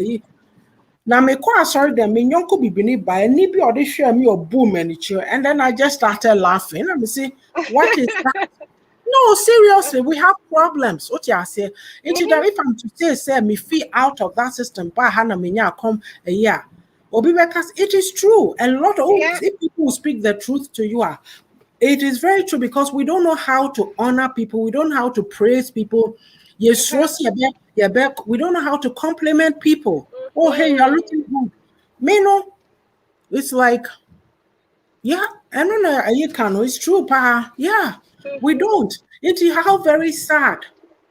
Now me quite sorry them. Me young could be beneath by any be or they share me or boom and chair. And then I just started laughing. And I say, what is that? No, seriously, we have problems. What you say? If I'm to say me feel out of that system, but Hannah Minya come a year. Because it is true. A lot of if people will speak the truth to you, it is very true because we don't know how to honor people, we don't know how to praise people. Yes, we don't know how to compliment people. Oh, hey, you're looking good. Me no, it's like yeah, I don't know. You can. It's true, pa. Yeah, we don't. It's how very sad.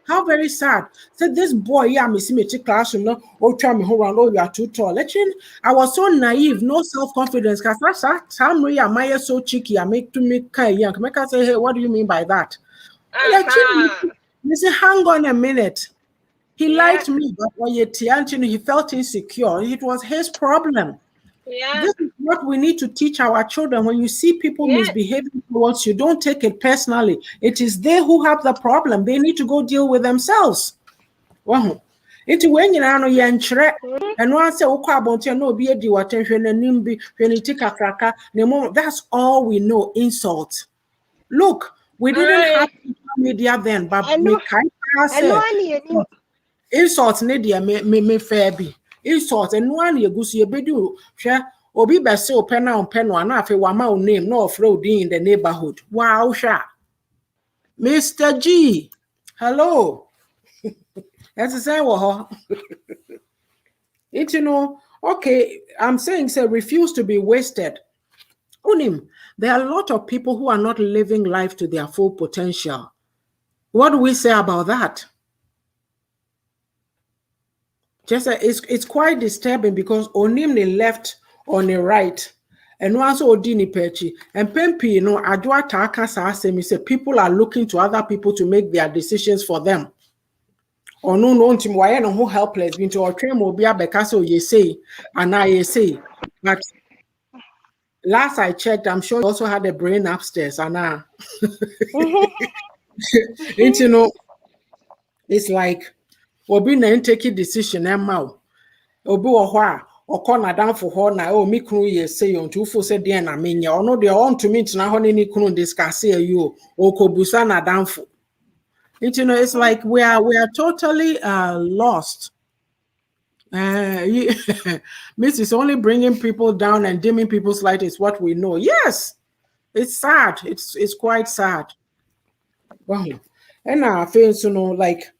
How very sad. So this boy, yeah, me see me to classroom. No, oh, try me hold around. Oh, you are too tall. Actually, I was so naive, no self confidence. Cause that's time we am I so cheeky. I make to me kind young. Make us say, hey, what do you mean by that? Actually, you say, hang on a minute. He liked me, but when he felt insecure. It was his problem. This is what we need to teach our children. When you see people misbehaving towards you, don't take it personally. It is they who have the problem. They need to go deal with themselves. Wow. It's when you know you're in and once no be a attention and that's all we know. Insult. Look, we didn't have social media then, but insult media me fair be. Insult and one you go see a bedu share obi bese open on pen one afe wama name no of in the neighborhood. Wow, sha. Mr. G. Hello. That's the same. It okay. I'm saying say refuse to be wasted. Unim, there are a lot of people who are not living life to their full potential. What do we say about that? Just it's quite disturbing because Onimni left on the right and once Odini Pechi and Pempi, Adwa Taka Sassy say people are looking to other people to make their decisions for them. Or no team why no who helpless been to our train will be a becaso ye say and I say. But last I checked, I'm sure you also had a brain upstairs and it's like Obi na take a decision and mouth. Obi wa ọkọ na danfo hɔ na o mi kunu yɛ se yon tufo se deɛ na menya ɔno deɛ ɔn to me tena hɔ ne ni kunu discuss ayi o okobusa na danfo. It's like we are totally lost. Mrs. only bringing people down and dimming people's light is what we know. Yes, it's sad. It's quite sad. Wow. And I feel like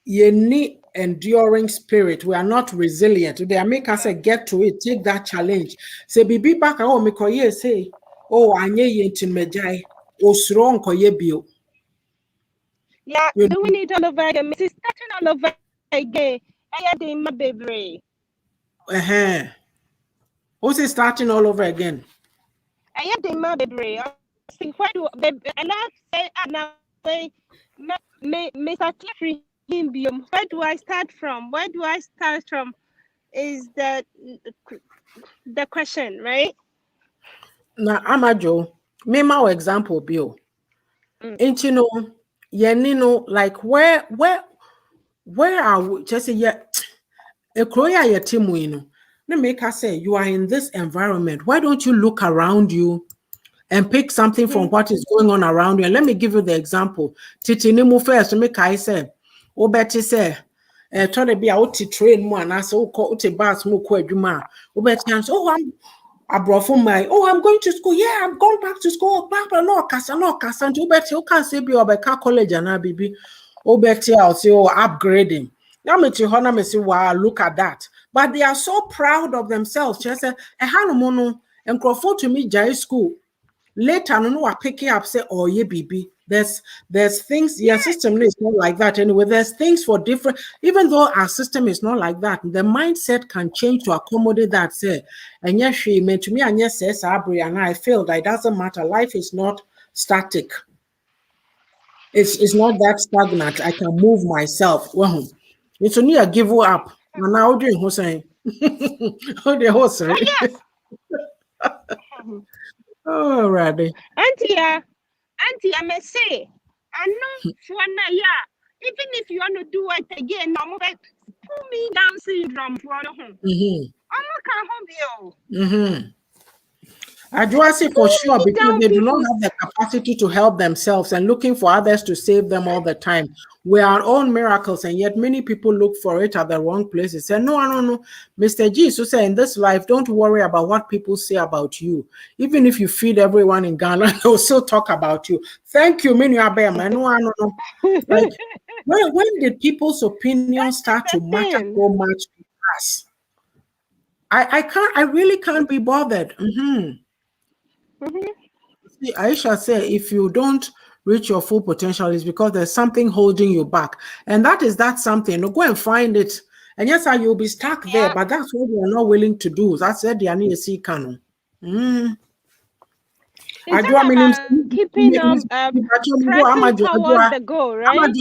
you need enduring spirit. We are not resilient. They make us say get to it, take that challenge. Say be back oh me koye say oh anye yentin mejai osro nkoye bio. Yeah, doing it all over again. Mrs. Starting all over again. I had in my baby. Who's it starting all over again? I had in my baby. I think why do and I say and I say Mr. Jeffrey Himbium. Where do I start from? Where do I start from? Is the question, right? Now, Ama Joe, me my example, Bill. And like where are we? Just say yeah, a croya ya timu Let me make her say, you are in this environment. Why don't you look around you and pick something from what is going on around you? And let me give you the example. Titi nimu first, make I say, Obeti say, try to be out to train more, and I say, oh, bus more quadruma. Obeti answer, I brought from my, I'm going to school. Yeah, I'm going back to school. Papa, no, Casa, no, Casa, and Obeti, you can't say, be over college and I be. Obeti, I'll say, upgrading. Now, me to honor me say, wow, look at that. But they are so proud of themselves. She said, mono and Crawford to me, Jai school. Later, no, I pick it up, say, oh, yeah, baby. There's things, your system is not like that anyway. There's things for different, even though our system is not like that, the mindset can change to accommodate that. Say, and yes, she meant to me, and yes, says Abri, and I feel that it doesn't matter. Life is not static. It's not that stagnant. I can move myself. Well, it's only a give up. And now doing Hussein. Oh, the horse. Yes. Oh, Raddy. Auntie, I may say, I know for now, even if you want to do it again, I'm going to pull me down syndrome for home. I'm not going to home you. I do say for sure because they do not have the capacity to help themselves and looking for others to save them all the time. We are our own miracles, and yet many people look for it at the wrong places. Say, no. Mr. Jesus said, in this life, don't worry about what people say about you. Even if you feed everyone in Ghana, they'll still talk about you. Thank you, Minu Abema. No. Like, when did people's opinions start to matter so much to us? I really can't be bothered. See, Aisha said, if you don't reach your full potential, it's because there's something holding you back. And that is that something. No, go and find it. And yes, you'll be stuck there, but that's what you're not willing to do. That's said the need to see canon. I do keeping up pressing towards the goal, right?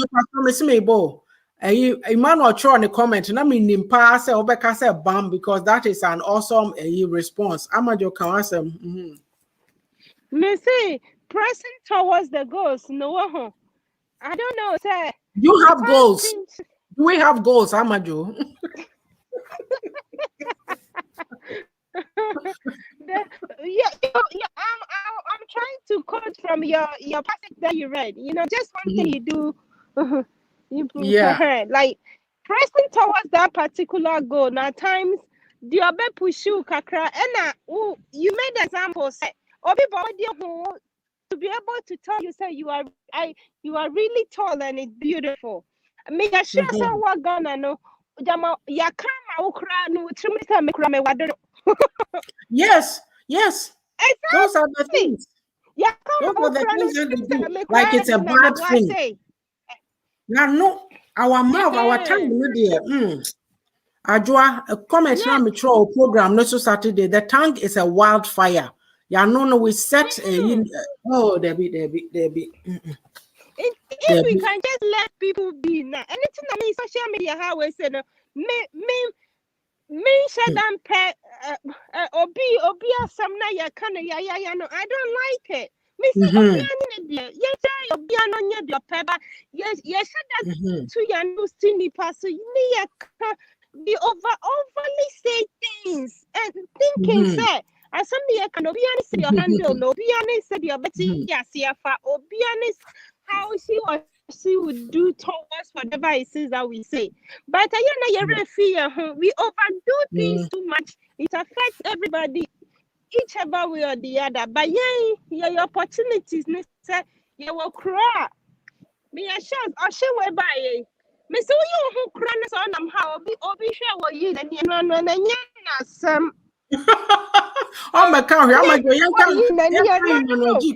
Emmanuel Cho on the comment, and I mean Nimpa say Obeka say bam, because that is an awesome response. Amadio can answer. Me say pressing towards the goals. No, I don't know. Say you have goals. Do we have goals, Amadio? I'm trying to quote from your passage that you read. Just one thing you do. Like pressing towards that particular goal. Now times the other push you kakra and you made example say to be able to tell you say you are really tall and it's beautiful. Me sure what gonna know yes. Exactly. Those are the things. Those are the things that they do. Like it's a bad thing. No, our mouth, our tongue, Ajua, a comment now me throw program no so Saturday. The tongue is a wildfire. No, we set Debbie. If we can just let people be now, anything I mean social media how we say no, me shut down pet obi some na ya kind of no, I don't like it. Me say obi no nya the peba yes shut that to ya no stinny pass so me ya be overly say things and thinking say as somebody can obi ani say your handle no obi ani say your betty yasiafa obi ani how she would do towards whatever it is that we say. But we overdo things too much. It affects everybody, each other way or the other. But your opportunities, you will cry. Me a chance, or she will buy it. Me so you who cry on them how be sure what you and you some. Oh my God,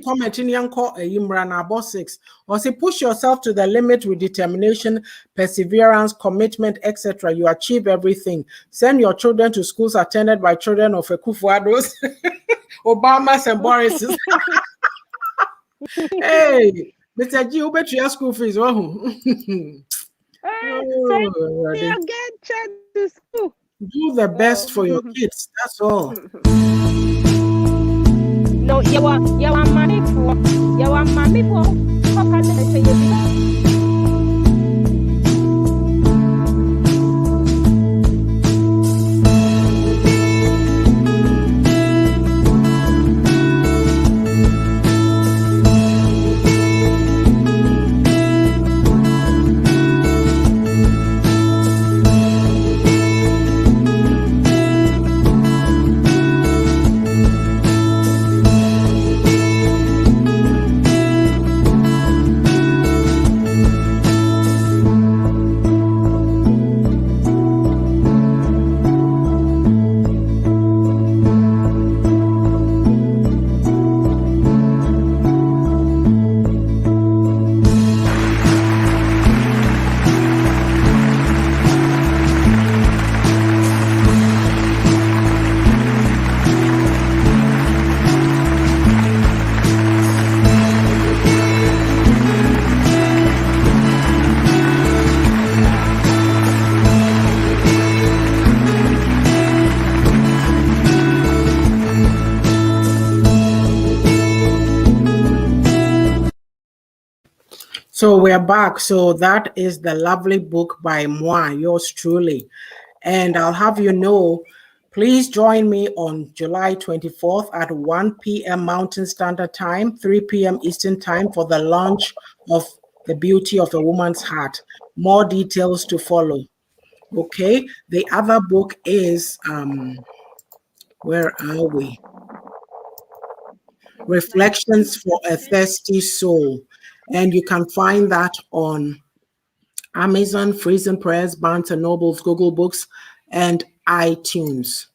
comment in young call Imran about 6 or say push yourself to the limit with determination, perseverance, commitment, etc. You achieve everything. Send your children to schools attended by children of Ekufuados, Obamas and Boris's. Hey, Mr. G, you bet your school fees. Get to school. Do the best for your kids. That's all. No, you want money for. How can I say you? So we're back. So that is the lovely book by moi, yours truly. And I'll have you know, please join me on July 24th at 1 p.m. Mountain Standard Time, 3 p.m. Eastern Time for the launch of The Beauty of a Woman's Heart. More details to follow. Okay. The other book is, where are we? Reflections for a Thirsty Soul. And you can find that on Amazon, Freezing Press, Barnes & Noble's, Google Books, and iTunes.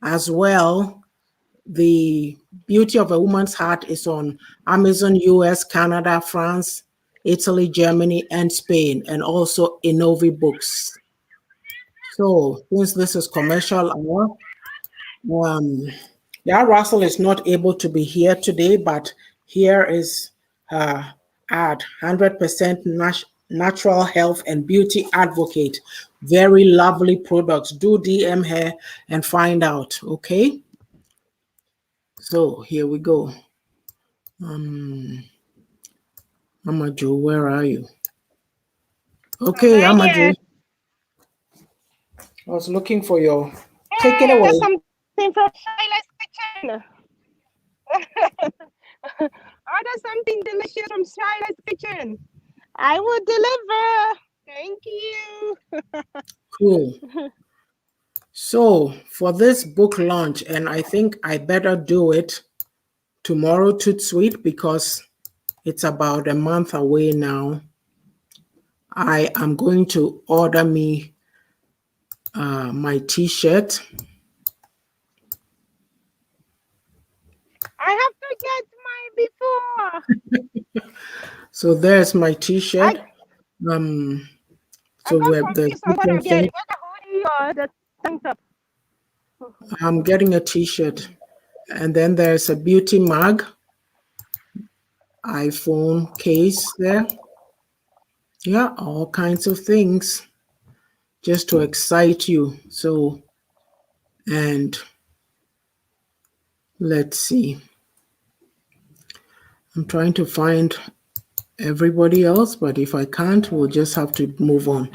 As well, The Beauty of a Woman's Heart is on Amazon, US, Canada, France, Italy, Germany, and Spain, and also Innovi Books. So since this is commercial hour, Russell is not able to be here today, but here is her ad, 100% natural health and beauty advocate. Very lovely products. Do DM her and find out, okay? So here we go. Ama Joe, where are you? Okay, Ama Joe. I was looking for your. Take it away. Something from Sheila's kitchen. Order something delicious from Sheila's kitchen. I will deliver. Thank you. Cool. So for this book launch, and I think I better do it tomorrow, Toot Sweet, because it's about a month away now. I am going to order me my t-shirt. I have to get mine before. So there's my t-shirt. So we're the different things. I'm getting a t-shirt, and then there's a beauty mug, iPhone case there. Yeah, all kinds of things just to excite you. So, and let's see. I'm trying to find everybody else, but if I can't, we'll just have to move on.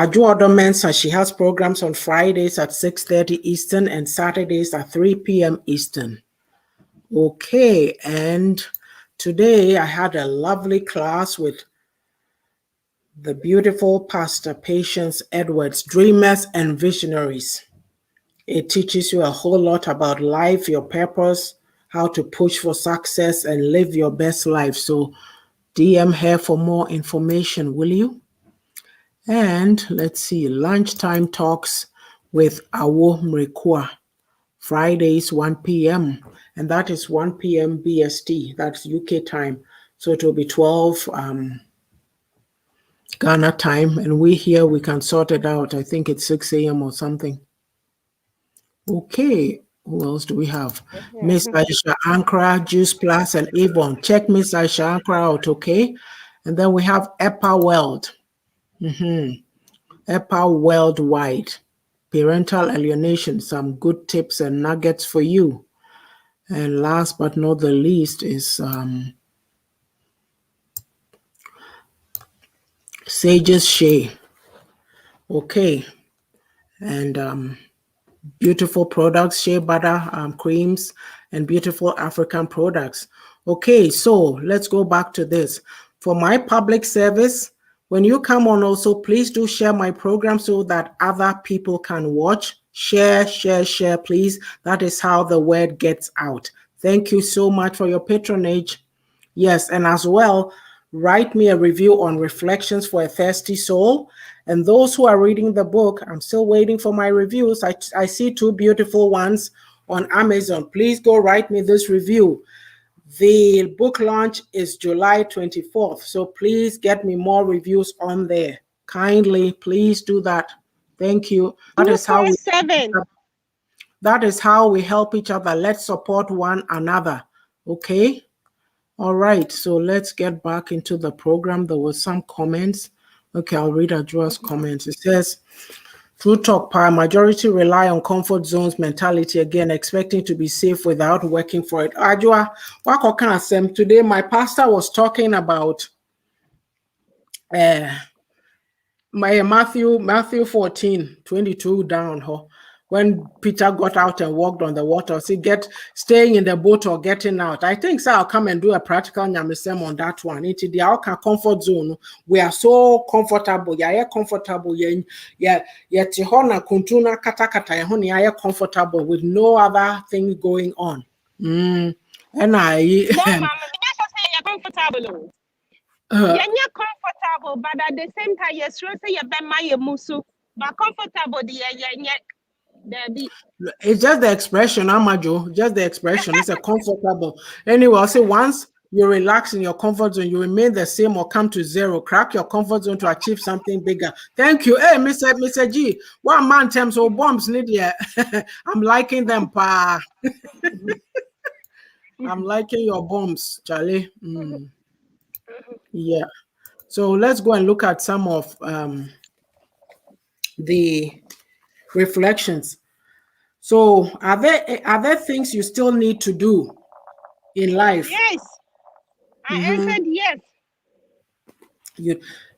Joe Adamson, she has programs on Fridays at 6:30 Eastern and Saturdays at 3 p.m. Eastern. Okay, and today I had a lovely class with the beautiful Pastor Patience Edwards, Dreamers and Visionaries. It teaches you a whole lot about life, your purpose, how to push for success and live your best life. So DM her for more information, will you? And let's see, lunchtime talks with Awo Mrekua, Fridays, 1 p.m. And that is 1 p.m. BST, that's UK time. So it will be 12 Ghana time. And we here, we can sort it out. I think it's 6 a.m. or something. Okay, who else do we have? Miss Aisha Ankara, Juice Plus, and Avon. Check Miss Aisha Ankara out, okay? And then we have EPA World. EPA Worldwide. Parental alienation, some good tips and nuggets for you. And last but not the least is Sage's Shea. Okay. And beautiful products, shea butter, creams, and beautiful African products. Okay, so let's go back to this. For my public service, when you come on also, please do share my program so that other people can watch. Share, share, share, please. That is how the word gets out. Thank you so much for your patronage. Yes, and as well, write me a review on Reflections for a Thirsty Soul. And those who are reading the book, I'm still waiting for my reviews. I see two beautiful ones on Amazon. Please go write me this review. The book launch is July 24th, so please get me more reviews on there. Kindly, please do that. Thank you. That is how we help each other. Let's support one another. Okay? All right, so let's get back into the program. There were some comments. Okay, I'll read Ajua's comments. It says, True talk, power majority rely on comfort zones mentality again, expecting to be safe without working for it. Ajua, today my pastor was talking about my Matthew 14:22 down when Peter got out and walked on the water, see staying in the boat or getting out. I think so I'll come and do a practical nyamisem on that one. Into the our comfort zone. We are so comfortable. Yeah, comfortable. Yeah, tihona kuntuna kata kata ya comfortable with no other thing going on. And No, mama, you just say you're comfortable. You're comfortable, but at the same time, you're sure say you're my musu. But comfortable, it's just the expression, Ama Joe. Just the expression. It's a comfortable. Anyway, I'll say once you relax in your comfort zone, you remain the same or come to zero. Crack your comfort zone to achieve something bigger. Thank you. Hey, Mr. G. One man terms or bombs need I'm liking them, pa. I'm liking your bombs, Charlie. Yeah. So let's go and look at some of the reflections. So are there things you still need to do in life? Yes. I answered yes.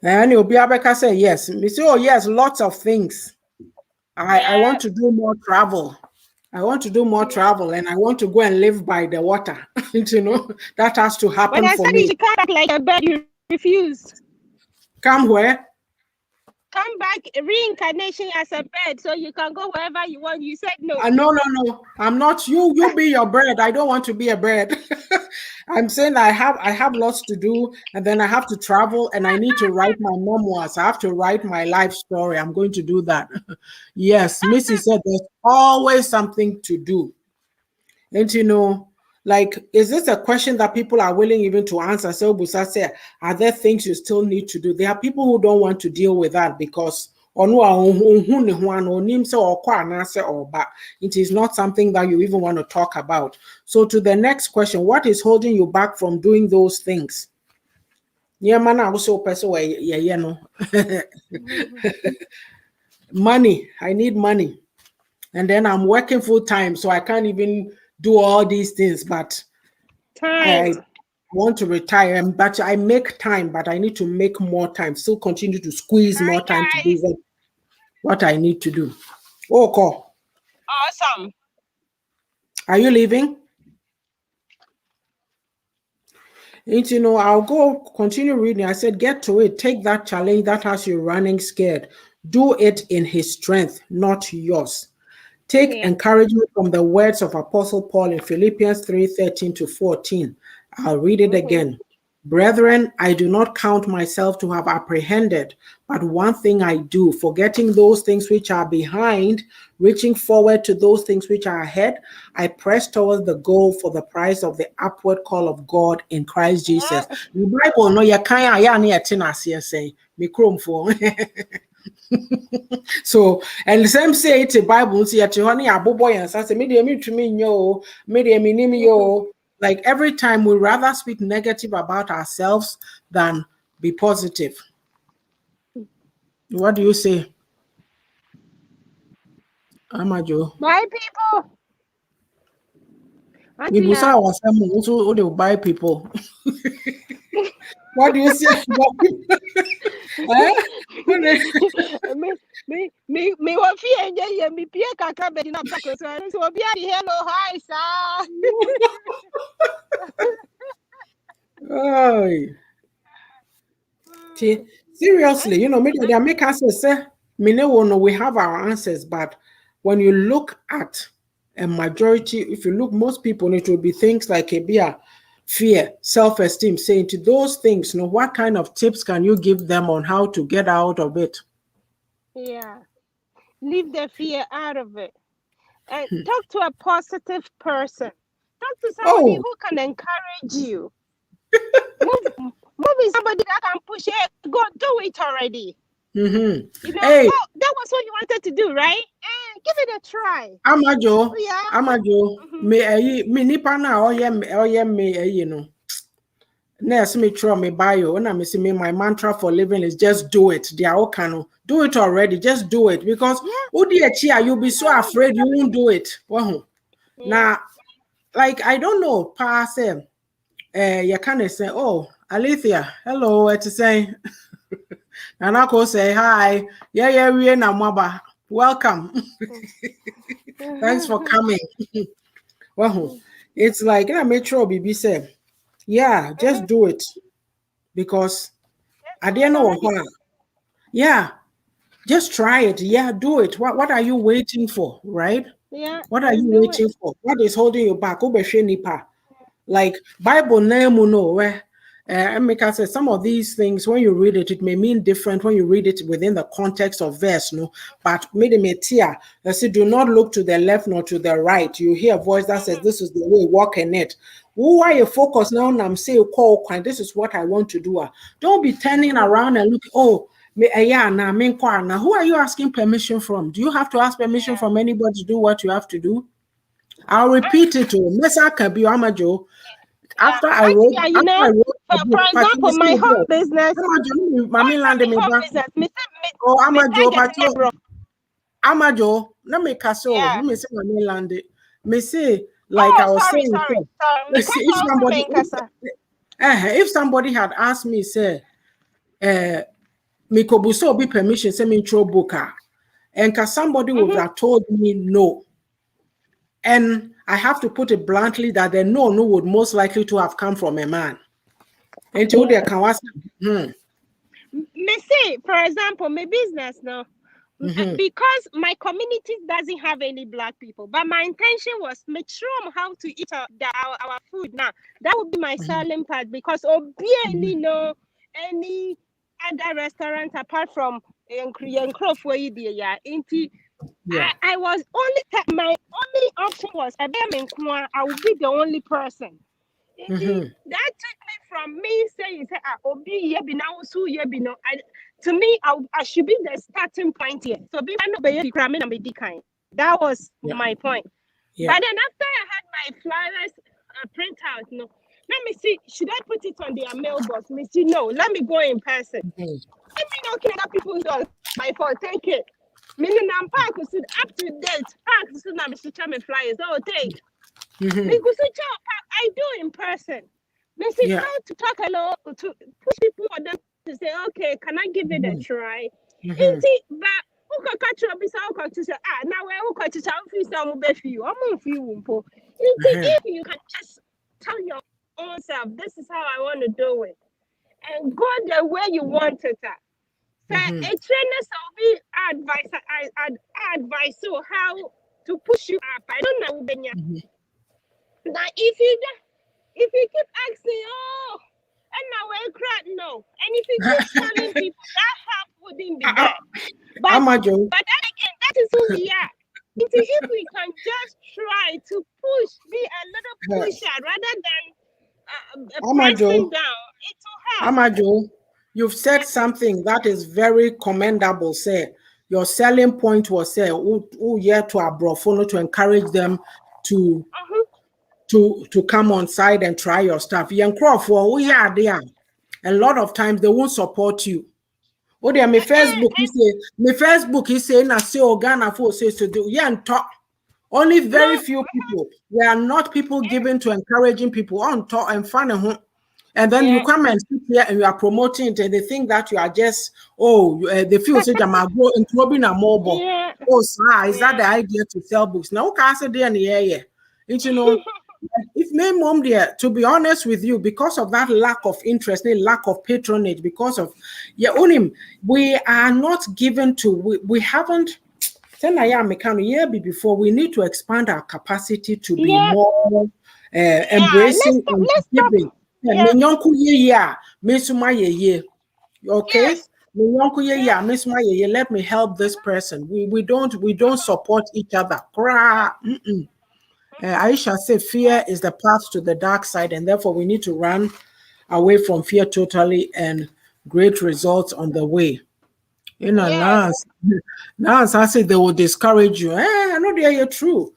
And Obiabeka said yes. Me say, oh yes, lots of things. I want to do more travel. I want to do more travel, and I want to go and live by the water. That has to happen when I for said me. You should come back like a bird, you refused. Come where? Come back, reincarnation as a bird, so you can go wherever you want. You said no. No. I'm not you. You be your bird. I don't want to be a bird. I'm saying I have lots to do, and then I have to travel, and I need to write my memoirs. I have to write my life story. I'm going to do that. Yes, Missy said there's always something to do. And like, is this a question that people are willing even to answer? So Busa said, are there things you still need to do? There are people who don't want to deal with that because it is not something that you even want to talk about. So to the next question, what is holding you back from doing those things? Money. I need money. And then I'm working full time, so I can't even do all these things. But I want to retire, but I make time, but I need to make more time. Still continue to squeeze more time to do what I need to do. Oh, call. Awesome. Are you leaving? I'll go continue reading. I said, get to it. Take that challenge that has you running scared. Do it in his strength, not yours. Take encouragement from the words of Apostle Paul in Philippians 3:13-14. I'll read it again. Brethren, I do not count myself to have apprehended, but one thing I do, forgetting those things which are behind, reaching forward to those things which are ahead, I press towards the goal for the prize of the upward call of God in Christ Jesus. The Bible, no, you can't say, so, and the same say it's a Bible, see at honey, a boy and say, me to me, yo, yo. Like every time we rather speak negative about ourselves than be positive. What do you say, Ama Joe? Bye, people. We saw ourselves also they buy people. What do you say? Me wa fi enje me pie kakra be na back so obi ari hello hi sir. Seriously, maybe they make answers say we have our answers, but when you look at a majority, if you look, most people, it will be things like a fear, self-esteem, saying to those things, what kind of tips can you give them on how to get out of it? Yeah. Leave the fear out of it. And talk to a positive person. Talk to somebody who can encourage you. Move somebody that can push it. Go do it already. Hey, that was what you wanted to do, right? Give it a try. Ama Joe, me nipa na oye me Nurse me try me bio. When I see me, my mantra for living is just do it. They are okay. Do it already. Just do it because you'll be so afraid you won't do it. Now, like I don't know, pass you kind of say, oh, Alethea, hello, what to say? And I could say hi. Yeah, we are Maba. Welcome. Thanks for coming. Well, it's like I made sure BB said, yeah, just do it. Because I didn't know why. Yeah, just try it. Yeah, do it. What are you waiting for? Right? Yeah. What are you waiting for? What is holding you back? Like Bible name no where and make us say some of these things when you read it, it may mean different when you read it within the context of verse, no. But made me tear. I say, do not look to the left nor to the right. You hear a voice that says, this is the way, walk in it. Why you focus now? And I'm saying, call, this is what I want to do. Don't be turning around and look, oh, yeah, now who are you asking permission from? Do you have to ask permission from anybody to do what you have to do? I'll repeat it to Mesa Kabi Ama Joe. After I wrote, for example, my home business. Oh, Ama Joe, Ama Joe, let me caso. Let me say Mami Lande. Me say, like I was saying, if somebody had asked me, say, me kobuso be permission, say me intro booker, and cause somebody would have told me no. And I have to put it bluntly that the no would most likely to have come from a man. Until they can ask, me say, for example, my business now, because my community doesn't have any Black people, but my intention was make sure how to eat our food now. That would be my selling part because obviously no any other restaurant apart from I was my only option was I would be the only person. That took me from me saying, to me, I should be the starting point here. So that was my point. Yeah. But then after I had my flyers print out, no, let me see, should I put it on their mailbox? Me see, no, let me go in person. Let me not kill other people's dollars. My fault, take it. Meaning I'm up to date. Park so now me flyers. Oh, take. Because I do in person. Me see how to talk hello to push people for them to say, okay, can I give it a try? But who can catch you? Be so to say, now who can catch you? Some be for you. I'm on for you. If you can just tell your own self, this is how I want to do it, and go the way you want it. So a trainer will be advice so how to push you up. I don't know. Now if you keep asking, oh, and now we're crying, no. And if you keep telling people that help wouldn't be there. But then again, that is who we are. If we can just try to push, be a little pusher rather than pressing down, it will help. Ama Joe, you've said something that is very commendable. Say your selling point was say, to Abrofono to encourage them to come on side and try your stuff. Young Crawford, we are there. A lot of times they won't support you. Oh, dear, my Facebook, he say, na say Ghana for say to do. Yeah, and talk. Only very few people. There are not people given to encouraging people on talk and fun and then you come and sit here and you are promoting it and they think that you are just, they feel such a magro and clubbing a mobile. Oh, sir, is that the idea to sell books? Now, can't say there in the air. You know, if my mom there, to be honest with you, because of that lack of interest, lack of patronage, because of we are not given to, we haven't. Before we need to expand our capacity to be more embracing and giving. Okay. Let me help this person. We don't support each other. Aisha said fear is the path to the dark side, and therefore we need to run away from fear totally, and great results on the way. You know, now I say they will discourage you. I know they are true.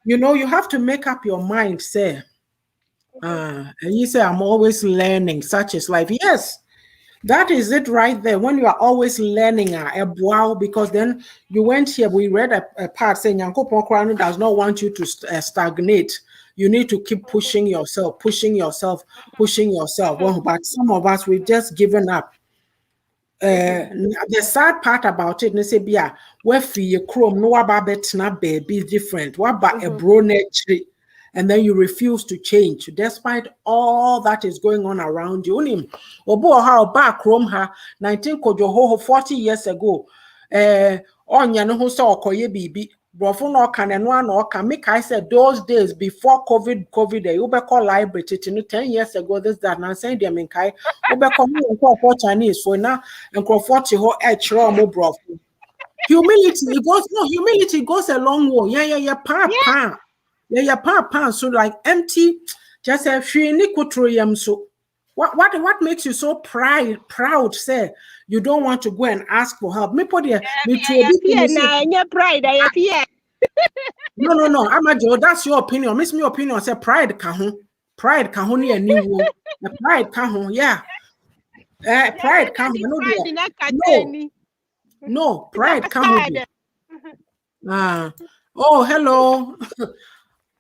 You have to make up your mind, say. And you say, I'm always learning, such as life. Yes, that is it right there. When you are always learning, because then you went here, we read a part saying, Yankopon Krano does not want you to stagnate. You need to keep pushing yourself. But some of us, we've just given up. the sad part about it, say bia where fi chrome no waba betna baby different, waba a brone, and then you refuse to change despite all that is going on around you. Unim obo how back chrome ha 19 kojo 40 years ago. Onya no ho so okoye bibi. Brofo no can and one or can make I said those days before COVID, you be call library 10 years ago, this that and saying them in Kai, for Chinese for now and for 40 ho brofo. Humility goes a long way. Yeah, pa. Yeah, pa. So like empty, just a free so. What makes you so proud, say you don't want to go and ask for help? Me put there, me pride, No, Ama Joe, that's your opinion. Miss me opinion, say pride kahun. Pride kahun a new pride kahun, yeah. Pride kahun. No, pride kahun. Oh, hello.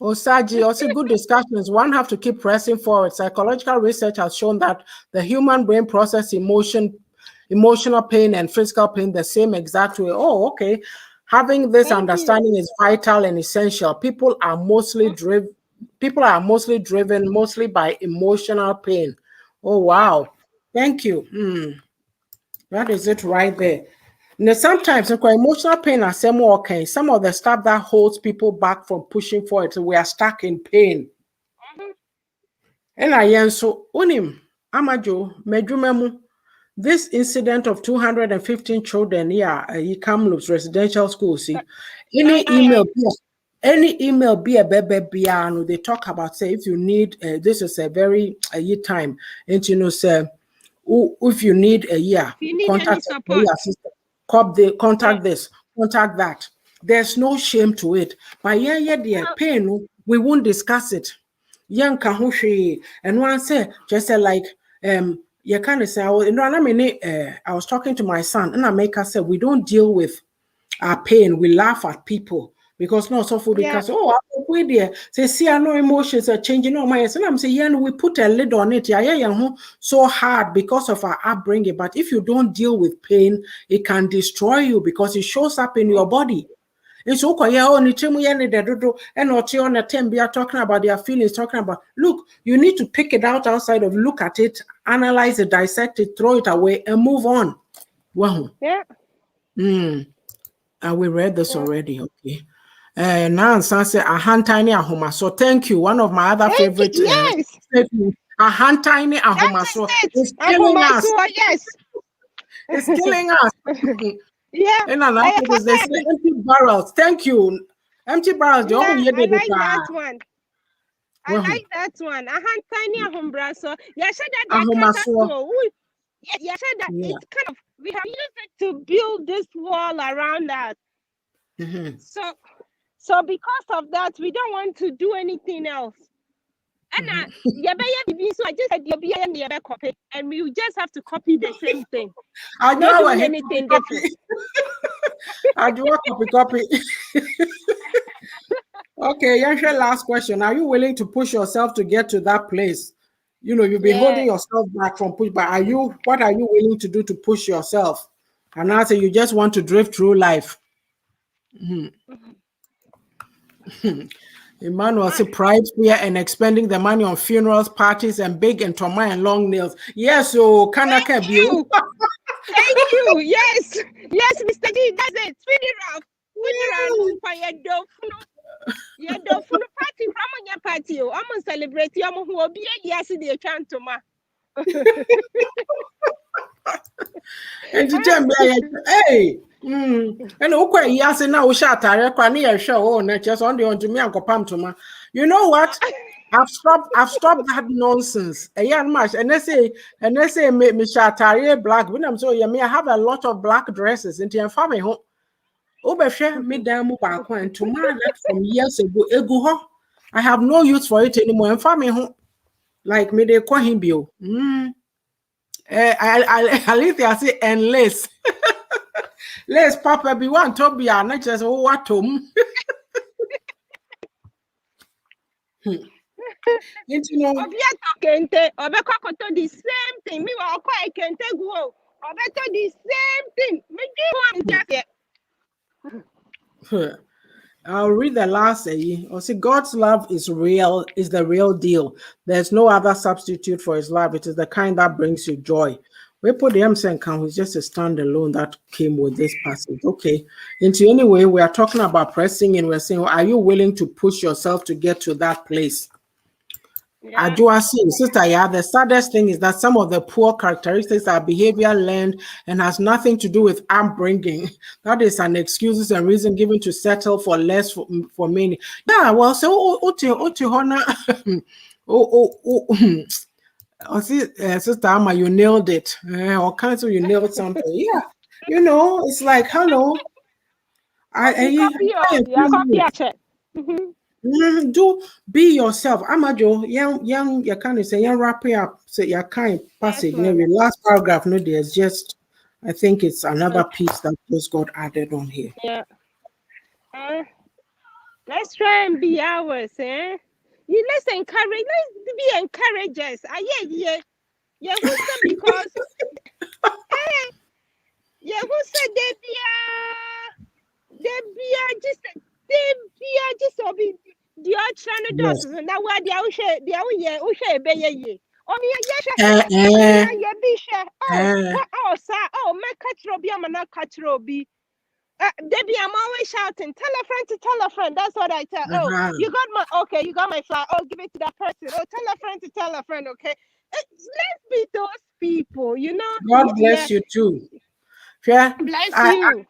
Osaji, also good discussions. One have to keep pressing forward. Psychological research has shown that the human brain processes emotional pain and physical pain the same exact way. Oh, okay. Having this understanding is vital and essential. People are mostly driven mostly by emotional pain. Oh, wow. Thank you. That is it right there. Now, sometimes emotional pain are some okay. Some of the stuff that holds people back from pushing forward. So we are stuck in pain. And I am so unim Ama Joe medjumemu. This incident of 215 children here, Kamloops residential school. See, any email be a baby and they talk about say if you need this is a very time and say if you need a year contact contact this, contact that. There's no shame to it. But yeah, pain, we won't discuss it. Young kahushi and one say just like you kind of say, I was talking to my son and I make her say we don't deal with our pain, we laugh at people. Because no so for because we there say see I know emotions are changing on my and I'm saying yeah no, we put a lid on it so hard because of our upbringing. But if you don't deal with pain, it can destroy you because it shows up in your body. And so and on the time we are talking about their feelings, talking about look, you need to pick it out outside of look at it, analyze it, dissect it, throw it away, and move on. Wow. Yeah. And we read this already, okay. Now say a hand tiny ahoma. So thank you. One of my other favorite statements. A hand tiny ahoma. So it's killing us. Yes. It's killing us. Yeah. And another they say empty barrels. Thank you. Empty barrels. I like that one. I like that one. A hand tiny ahumbra. So yeah, said that yeah, said that it's kind of we have used it to build this wall around us. So because of that, we don't want to do anything else. And so I just said you'll copy, and we just have to copy the same thing. I not doing anything different. I do a copy. Okay, Yansha, last question. Are you willing to push yourself to get to that place? You know, you've been holding yourself back from push, but what are you willing to do to push yourself? And I say you just want to drift through life. Emmanuel said pride, fear, and expending the money on funerals, parties, and big and trauma and long nails. Yes, so Kanaka you. Thank you. Yes, Mr. D, that's it. Funeral. You don't full party from your party. I'm gonna celebrate you. I'm gonna be yes, they can't to ma. And to tell me, hey. And okay, yes, and now shut a show on just on the on to me and pam to ma. You know what? I've stopped that nonsense. A young match, and they say me shatari black. When I'm so yummy, I have a lot of black dresses into your family home. Me damn back and tomorrow from years ago, I have no use for it anymore. And family home, like me, they call him Bill. I leave there, say, and lace. Lace, Papa, be one to be not just what to. The same thing. Me will quite can take go. I better the same thing. Me I'll read the last say. Or see, God's love is real, is the real deal. There's no other substitute for his love. It is the kind that brings you joy. We put the Emerson count is just a standalone that came with this passage. Okay. Into anyway, we are talking about pressing and we're saying, are you willing to push yourself to get to that place? Sister, the saddest thing is that some of the poor characteristics are behavior learned and has nothing to do with upbringing. That is an excuse and reason given to settle for less for many. Yeah, well, so Sister Ama, you nailed it. Or cancel, you nailed something. Yeah, it's like, hello. Do be yourself. Ama Joe, young, you can't say, young wrapping up. So you can't passage. Maybe last paragraph, no, there's just, I think it's another piece that just got added on here. Yeah. Let's try and be ours, eh? Let's encourage, let's be encouragers. Yeah, who said because who said they be just obi the trying to do now where they are share be ye only be share my catro be am na catro be Debbie, I'm always shouting, tell a friend. That's what I tell. You got my flower. Oh, give it to that person. Oh, tell a friend, okay? Let's be those people, God bless you too. Yeah. Bless you.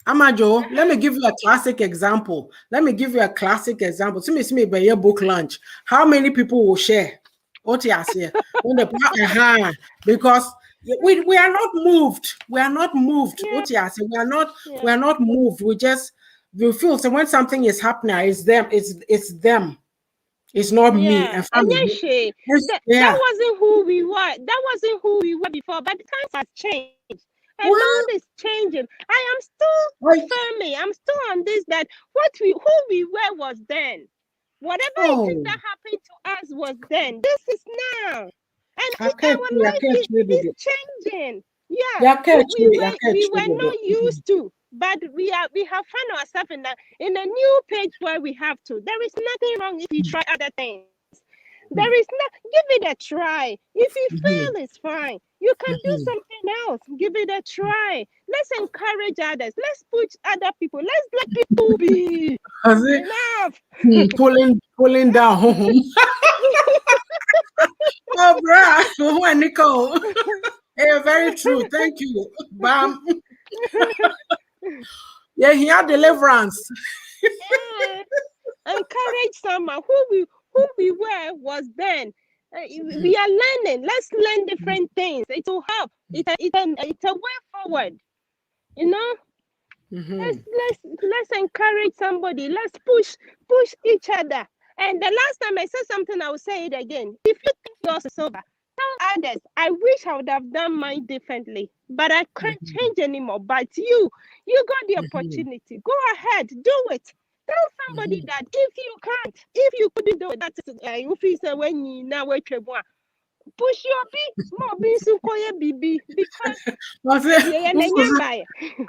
Ama Joe, let me give you a classic example. See me by your book lunch. How many people will share? What you say? Because we are not moved. We are not moved. What you say? We are not moved. We feel so when something is happening, it's them. It's them. It's not me. And that wasn't who we were. That wasn't who we were before. But the times have changed. And all is changing. I am still firmly. I'm still on this that who we were was then. Whatever it is that happened to us was then. This is now. And our life is changing. Yeah. We were not used to. But we have found ourselves in a new page where we have to. There is nothing wrong if you try other things. There is not. Give it a try. If you fail, it's fine. You can do something else. Give it a try. Let's encourage others. Let's push other people. Let's let people be. Enough. Pulling down home. Oh, bruh. Nicole. Very true. Thank you. Bam. Yeah, he had deliverance. Encourage someone. Who we were was then. We are learning. Let's learn different things. It will help. It's a way forward. Let's encourage somebody. Let's push each other. And the last time I said something, I will say it again. If you think yours is over, tell others. I wish I would have done mine differently, but I can't change anymore. But you got the opportunity. Go ahead, do it. Tell somebody that if you couldn't do it, that's if you say when you now wait push your more BB because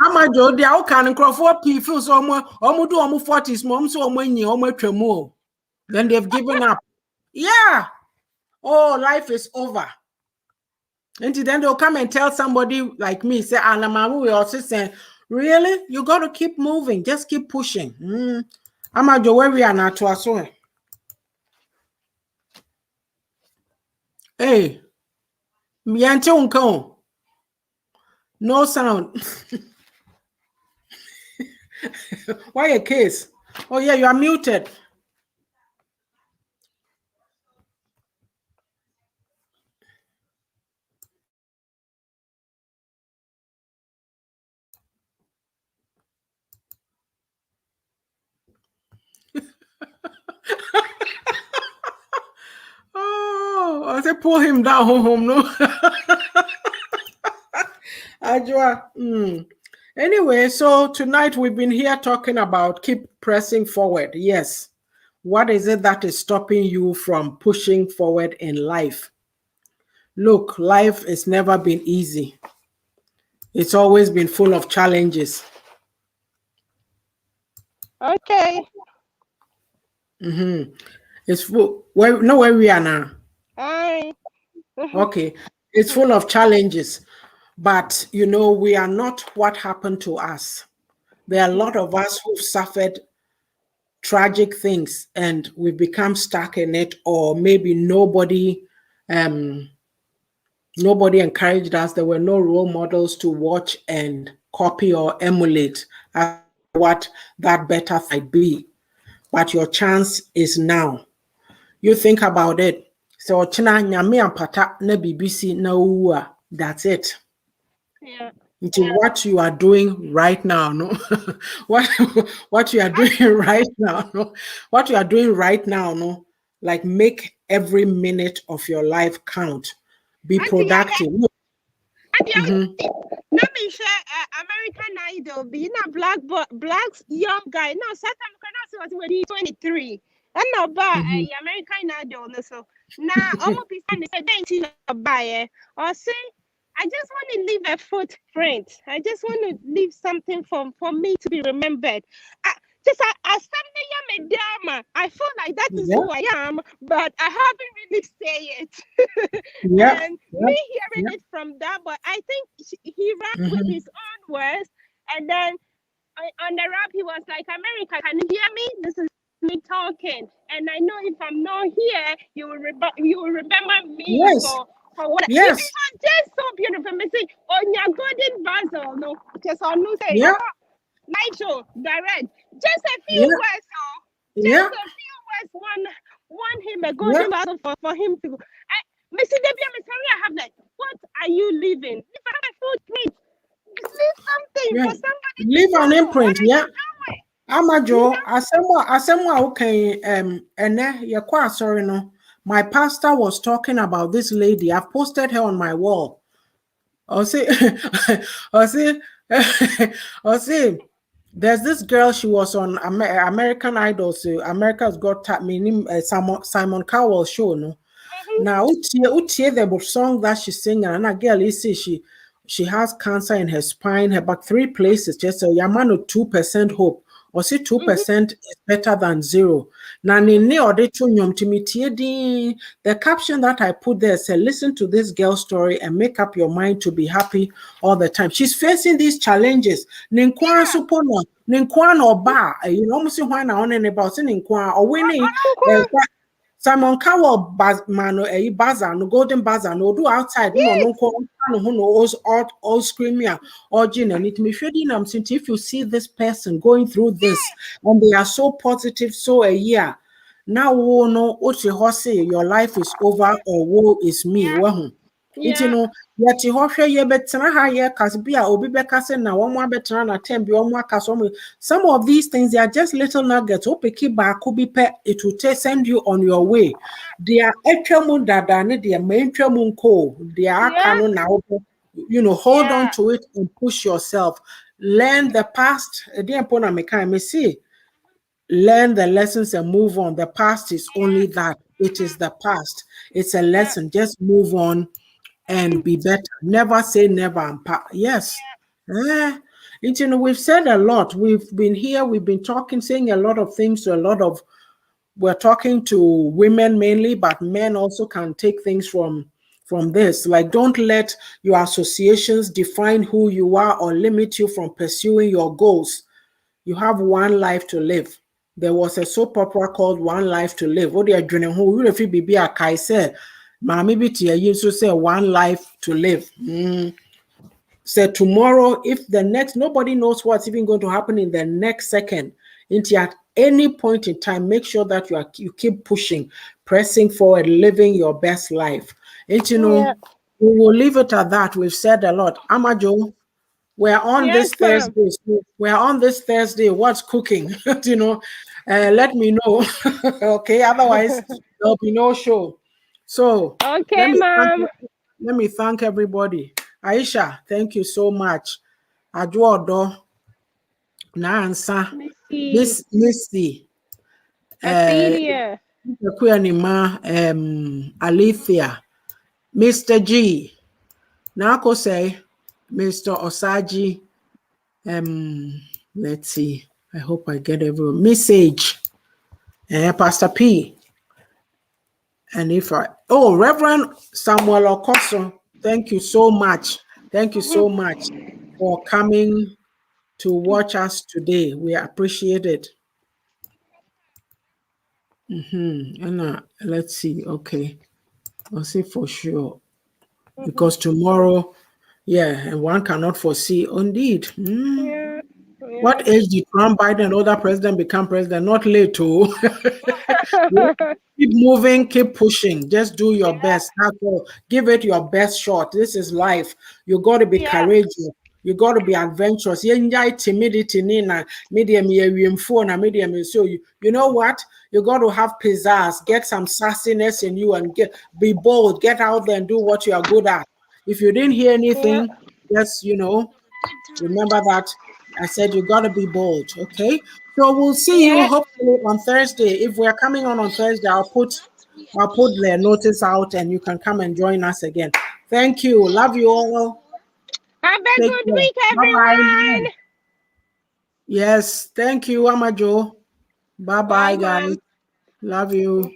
Ama Joe, the outcome for people so do 40s mom so then they've given up. Yeah. Oh, life is over. And then they'll come and tell somebody like me, say, Alamamu, we also say, really? You got to keep moving. Just keep pushing. Ama Joe, where we are now to us. Hey, no sound. Why a case? Oh, yeah, you are muted. Oh, I said, pull him down home, no? Ajwa. Anyway, so tonight we've been here talking about keep pressing forward. Yes. What is it that is stopping you from pushing forward in life? Look, life has never been easy. It's always been full of challenges. Okay. It's full. Where we are now. Aye. Okay. It's full of challenges. But, we are not what happened to us. There are a lot of us who've suffered tragic things and we've become stuck in it, or maybe nobody encouraged us. There were no role models to watch and copy or emulate as what that better might be. But your chance is now. You think about it. So china nyame ampata na BBC na uwa. That's it. Yeah. Into what you are doing right now, no? what you are doing right now, no? What you are doing right now, no? Like make every minute of your life count. Be productive. Let me share American Idol. Being a black young guy. No, South African was 23. And now American Idol. So now almost be saying buy or say I just want to leave a footprint. I just want to leave something for me to be remembered. I feel like that is who I am, but I haven't really say it. And me hearing it from that, but I think he rapped with his own words, and then on the rap he was like, "America, can you hear me? This is me talking, and I know if I'm not here, you will remember me for what." Yes. It was just so beautiful. Me say, on your golden basil, no, just on no say, Nigel, direct, just a few words, just a few words. One him a golden basil for him to go. Mr. Debbie, I'm sorry, I have that. What are you leaving? If I have a footprint, leave something for somebody. Leave an imprint, Ama Joe, asemwa okay, sorry no. My pastor was talking about this lady. I've posted her on my wall. I'll say, there's this girl, she was on American Idol, so America's Got Talent, Simon Cowell show, no? Now, utie the song that she's singing, and a girl is she has cancer in her spine, her back 3 places. Just so Yamano 2% hope, or say 2% is better than 0. Now, the caption that I put there said, "Listen to this girl story and make up your mind to be happy all the time." She's facing these challenges. Ninkwan supono, ninkwan oba, you know, why now on about ninkwan or winning. Simon Cowell bazaar no golden bazaar no do outside no all screaming or Gina and it me feeding if you see this person going through this and they are so positive so a year now no your life is over or woe is me you know yet you hoshe ye betena ha ye kasbia obi bekase na one more betena na tembi one more some of these things they are just little nuggets opeki ba kubi pe it will send you on your way. They are etwamu dada ne they main twamu nko they are kanu na hold on to it and push yourself. Learn the past again pona meka me see. Learn the lessons and move on. The past is only that. It is the past. It's a lesson. Just move on and be better. Never say never. Yes. We've said a lot. We've been here. We've been talking, saying a lot of things to we're talking to women mainly, but men also can take things from this. Like, don't let your associations define who you are or limit you from pursuing your goals. You have one life to live. There was a soap opera called One Life to Live. What are you doing? Who if you be a kai said, Mammy Bitty, you say one life to live. So tomorrow, if the next nobody knows what's even going to happen in the next second, at any point in time, make sure that you keep pushing, pressing forward, living your best life. And we will leave it at that. We've said a lot. Ama Joe, we're on this Thursday. We're on this Thursday. What's cooking? Let me know. Okay, otherwise there'll be no show. So okay, ma'am. Let me thank everybody. Aisha, thank you so much. Adwodo, Nansa, Miss Missy, Ophelia, Alethea, Mr. G. Now I say Mr. Osaji. Let's see. I hope I get everyone. Message. Pastor P. And if Reverend Samuel Okoso, thank you so much. Thank you so much for coming to watch us today. We appreciate it. And let's see. Okay. I'll say for sure. Because tomorrow, and one cannot foresee. Indeed. Yeah. What age did Trump, Biden, and other president become president? Not late, too. Keep moving, keep pushing. Just do your best. That's all. Give it your best shot. This is life. You got to be courageous. You got to be adventurous. Timidity, Nina, medium phone, medium. So you know what? You got to have pizzazz. Get some sassiness in you and be bold. Get out there and do what you are good at. If you didn't hear anything, just remember that I said you got to be bold. Okay. So we'll see you hopefully on Thursday. If we're coming on Thursday, I'll put the notice out and you can come and join us again. Thank you. Love you all. Have a Take good care. week, Bye-bye. everyone. Yes. Thank you, Ama Joe. Bye-bye, Bye, guys. ma'am. Love you.